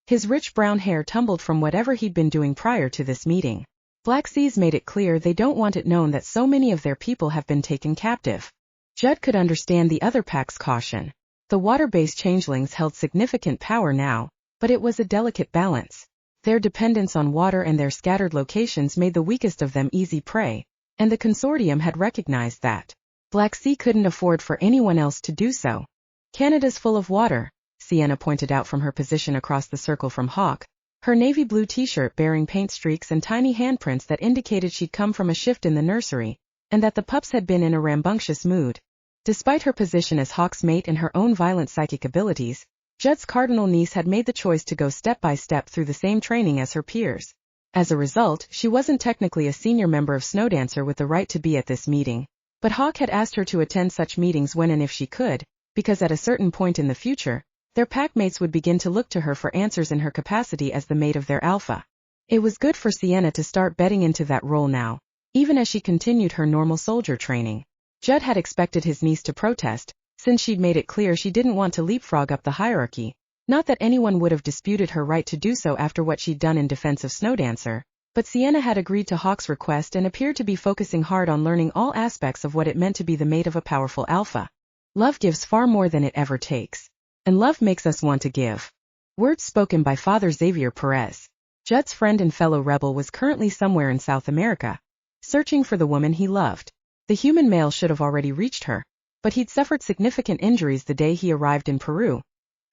His rich brown hair tumbled from whatever he'd been doing prior to this meeting. Black Sea's made it clear they don't want it known that so many of their people have been taken captive. Judd could understand the other pack's caution. The water-based changelings held significant power now, but it was a delicate balance. Their dependence on water and their scattered locations made the weakest of them easy prey, and the consortium had recognized that. Black Sea couldn't afford for anyone else to do so. Canada's full of water, Sienna pointed out from her position across the circle from Hawk, her navy blue t-shirt bearing paint streaks and tiny handprints that indicated she'd come from a shift in the nursery, and that the pups had been in a rambunctious mood. Despite her position as Hawk's mate and her own violent psychic abilities, Judd's cardinal niece had made the choice to go step by step through the same training as her peers. As a result, she wasn't technically a senior member of Snowdancer with the right to be at this meeting, but Hawk had asked her to attend such meetings when and if she could, because at a certain point in the future, their packmates would begin to look to her for answers in her capacity as the mate of their alpha. It was good for Sienna to start betting into that role now, even as she continued her normal soldier training. Judd had expected his niece to protest, since she'd made it clear she didn't want to leapfrog up the hierarchy. Not that anyone would have disputed her right to do so after what she'd done in defense of Snowdancer, but Sienna had agreed to Hawk's request and appeared to be focusing hard on learning all aspects of what it meant to be the mate of a powerful alpha. Love gives far more than it ever takes. And love makes us want to give. Words spoken by Father Xavier Perez. Judd's friend and fellow rebel was currently somewhere in South America, searching for the woman he loved. The human male should have already reached her, but he'd suffered significant injuries the day he arrived in Peru,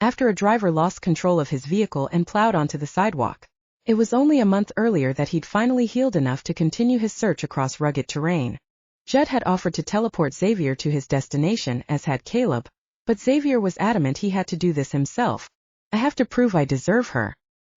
after a driver lost control of his vehicle and plowed onto the sidewalk. It was only a month earlier that he'd finally healed enough to continue his search across rugged terrain. Judd had offered to teleport Xavier to his destination, as had Caleb, but Xavier was adamant he had to do this himself. I have to prove I deserve her.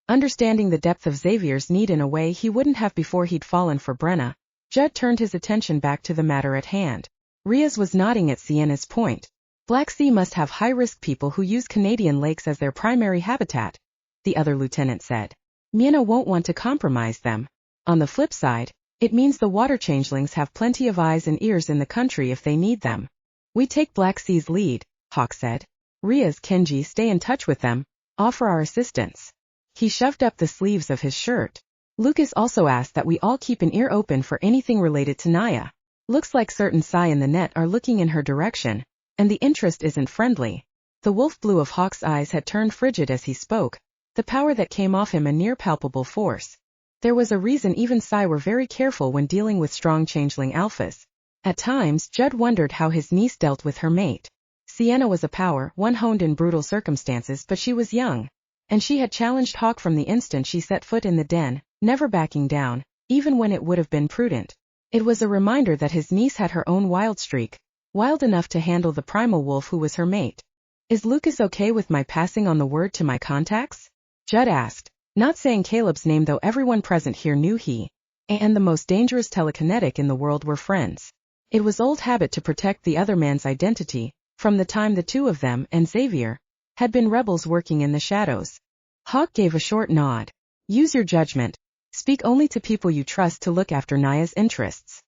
Understanding the depth of Xavier's need in a way he wouldn't have before he'd fallen for Brenna, Judd turned his attention back to the matter at hand. Riaz was nodding at Sienna's point. Black Sea must have high-risk people who use Canadian lakes as their primary habitat, the other lieutenant said. Miena won't want to compromise them. On the flip side, it means the water changelings have plenty of eyes and ears in the country if they need them. We take Black Sea's lead, Hawk said. Riaz, Kenji, stay in touch with them, offer our assistance. He shoved up the sleeves of his shirt. Lucas also asked that we all keep an ear open for anything related to Naya. Looks like certain Psy in the net are looking in her direction, and the interest isn't friendly. The wolf blue of Hawk's eyes had turned frigid as he spoke, the power that came off him a near palpable force. There was a reason even Psy were very careful when dealing with strong changeling alphas. At times, Judd wondered how his niece dealt with her mate. Sienna was a power, one honed in brutal circumstances, but she was young, and she had challenged Hawk from the instant she set foot in the den, never backing down, even when it would have been prudent. It was a reminder that his niece had her own wild streak, wild enough to handle the primal wolf who was her mate. Is Lucas okay with my passing on the word to my contacts? Judd asked, not saying Caleb's name though everyone present here knew he and the most dangerous telekinetic in the world were friends. It was old habit to protect the other man's identity, from the time the two of them and Xavier had been rebels working in the shadows. Hawk gave a short nod. Use your judgment. Speak only to people you trust to look after Naya's interests.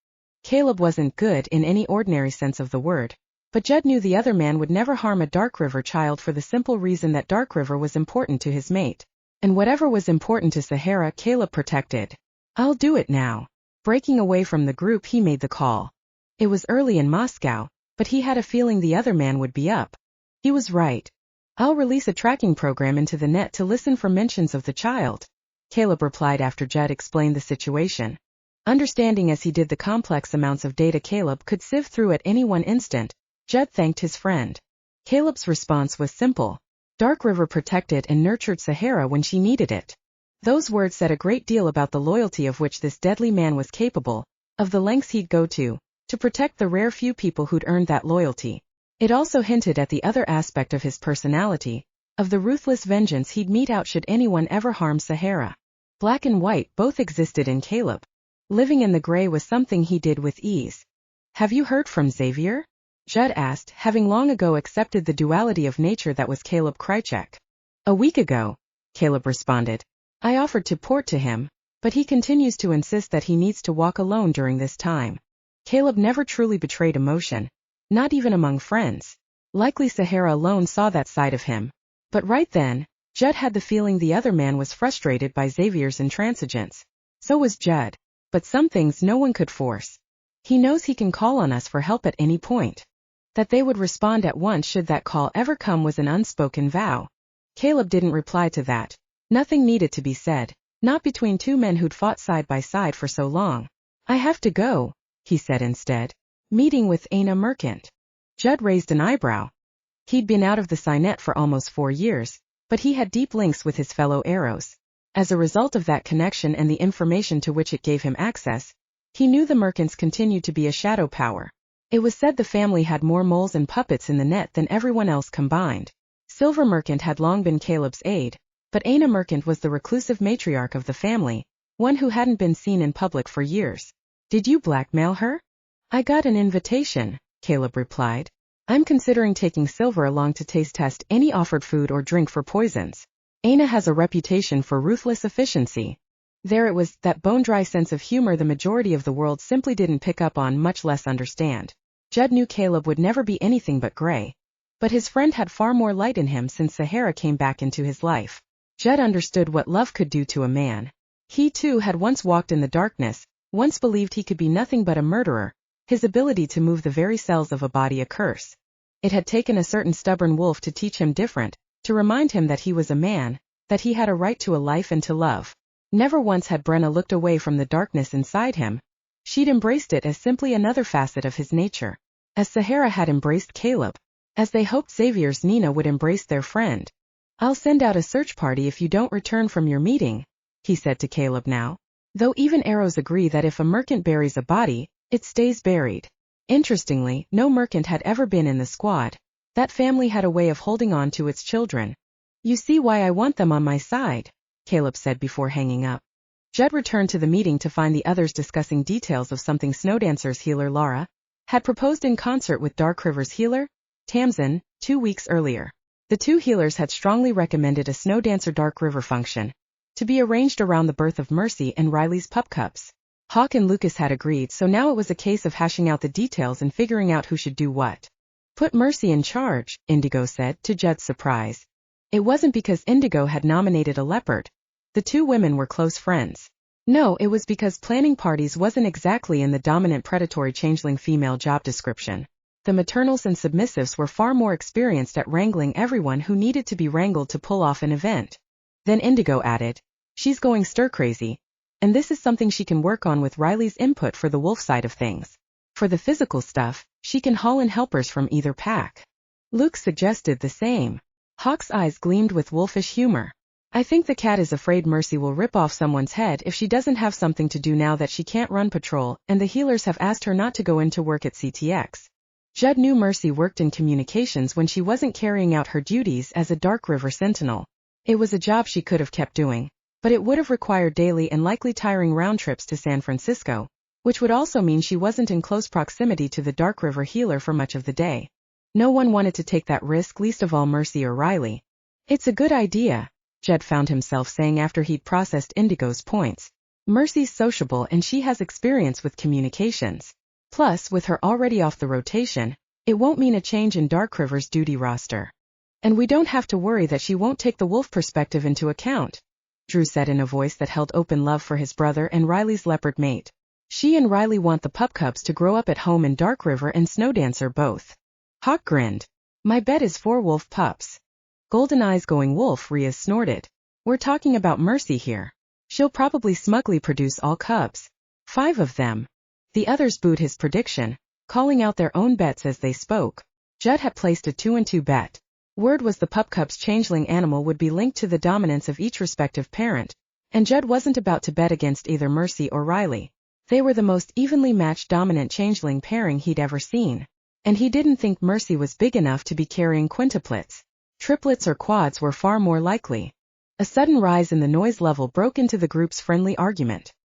Caleb wasn't good in any ordinary sense of the word, but Judd knew the other man would never harm a DarkRiver child for the simple reason that DarkRiver was important to his mate. And whatever was important to Sahara, Caleb protected. I'll do it now. Breaking away from the group, he made the call. It was early in Moscow, but he had a feeling the other man would be up. He was right. I'll release a tracking program into the net to listen for mentions of the child, Caleb replied after Judd explained the situation. Understanding as he did the complex amounts of data Caleb could sift through at any one instant, Judd thanked his friend. Caleb's response was simple. DarkRiver protected and nurtured Sahara when she needed it. Those words said a great deal about the loyalty of which this deadly man was capable, of the lengths he'd go to protect the rare few people who'd earned that loyalty. It also hinted at the other aspect of his personality, of the ruthless vengeance he'd mete out should anyone ever harm Sahara. Black and white both existed in Caleb. Living in the gray was something he did with ease. Have you heard from Xavier? Judd asked, having long ago accepted the duality of nature that was Caleb Krychek. A week ago, Caleb responded. I offered to port to him, but he continues to insist that he needs to walk alone during this time. Caleb never truly betrayed emotion, not even among friends. Likely Sahara alone saw that side of him. But right then, Judd had the feeling the other man was frustrated by Xavier's intransigence. So was Judd. But some things no one could force. He knows he can call on us for help at any point. That they would respond at once should that call ever come was an unspoken vow. Caleb didn't reply to that. Nothing needed to be said, not between two men who'd fought side by side for so long. I have to go, he said instead. Meeting with Aina Merchant. Judd raised an eyebrow. He'd been out of the Signet for almost 4 years, but he had deep links with his fellow Arrows. As a result of that connection and the information to which it gave him access, he knew the Merchants continued to be a shadow power. It was said the family had more moles and puppets in the net than everyone else combined. Silver Merchant had long been Caleb's aide, but Aina Merchant was the reclusive matriarch of the family, one who hadn't been seen in public for years. Did you blackmail her? I got an invitation, Caleb replied. I'm considering taking Silver along to taste test any offered food or drink for poisons. Aina has a reputation for ruthless efficiency. There it was, that bone-dry sense of humor the majority of the world simply didn't pick up on, much less understand. Judd knew Caleb would never be anything but gray. But his friend had far more light in him since Sahara came back into his life. Judd understood what love could do to a man. He too had once walked in the darkness, once believed he could be nothing but a murderer, his ability to move the very cells of a body a curse. It had taken a certain stubborn wolf to teach him different, to remind him that he was a man, that he had a right to a life and to love. Never once had Brenna looked away from the darkness inside him. She'd embraced it as simply another facet of his nature. As Sahara had embraced Caleb. As they hoped Xavier's Nina would embrace their friend. I'll send out a search party if you don't return from your meeting, he said to Caleb now. Though even Arrows agree that if a merchant buries a body, it stays buried. Interestingly, no merchant had ever been in the squad. That family had a way of holding on to its children. You see why I want them on my side, Caleb said before hanging up. Judd returned to the meeting to find the others discussing details of something Snowdancer's healer Lara had proposed in concert with DarkRiver's healer, Tamsin, 2 weeks earlier. The two healers had strongly recommended a Snowdancer DarkRiver function, to be arranged around the birth of Mercy and Riley's pup cups. Hawk and Lucas had agreed, so now it was a case of hashing out the details and figuring out who should do what. Put Mercy in charge, Indigo said, to Judd's surprise. It wasn't because Indigo had nominated a leopard. The two women were close friends. No, it was because planning parties wasn't exactly in the dominant predatory changeling female job description. The maternals and submissives were far more experienced at wrangling everyone who needed to be wrangled to pull off an event. Then Indigo added, she's going stir-crazy, and this is something she can work on with Riley's input for the wolf side of things. For the physical stuff, she can haul in helpers from either pack. Luke suggested the same. Hawk's eyes gleamed with wolfish humor. I think the cat is afraid Mercy will rip off someone's head if she doesn't have something to do now that she can't run patrol, and the healers have asked her not to go into work at CTX. Judd knew Mercy worked in communications when she wasn't carrying out her duties as a DarkRiver sentinel. It was a job she could have kept doing, but it would have required daily and likely tiring round trips to San Francisco, which would also mean she wasn't in close proximity to the DarkRiver healer for much of the day. No one wanted to take that risk, least of all Mercy or Riley. It's a good idea, Judd found himself saying after he'd processed Indigo's points. Mercy's sociable and she has experience with communications. Plus, with her already off the rotation, it won't mean a change in DarkRiver's duty roster. And we don't have to worry that she won't take the wolf perspective into account, Drew said in a voice that held open love for his brother and Riley's leopard mate. She and Riley want the pup cubs to grow up at home in DarkRiver and Snowdancer both. Hawk grinned. My bet is 4 wolf pups. Golden eyes going wolf, Rhea snorted. We're talking about Mercy here. She'll probably smugly produce all cubs. 5 of them. The others booed his prediction, calling out their own bets as they spoke. Judd had placed a 2-2 bet. Word was the pup cub's changeling animal would be linked to the dominance of each respective parent, and Judd wasn't about to bet against either Mercy or Riley. They were the most evenly matched dominant changeling pairing he'd ever seen, and he didn't think Mercy was big enough to be carrying quintuplets. Triplets or quads were far more likely. A sudden rise in the noise level broke into the group's friendly argument.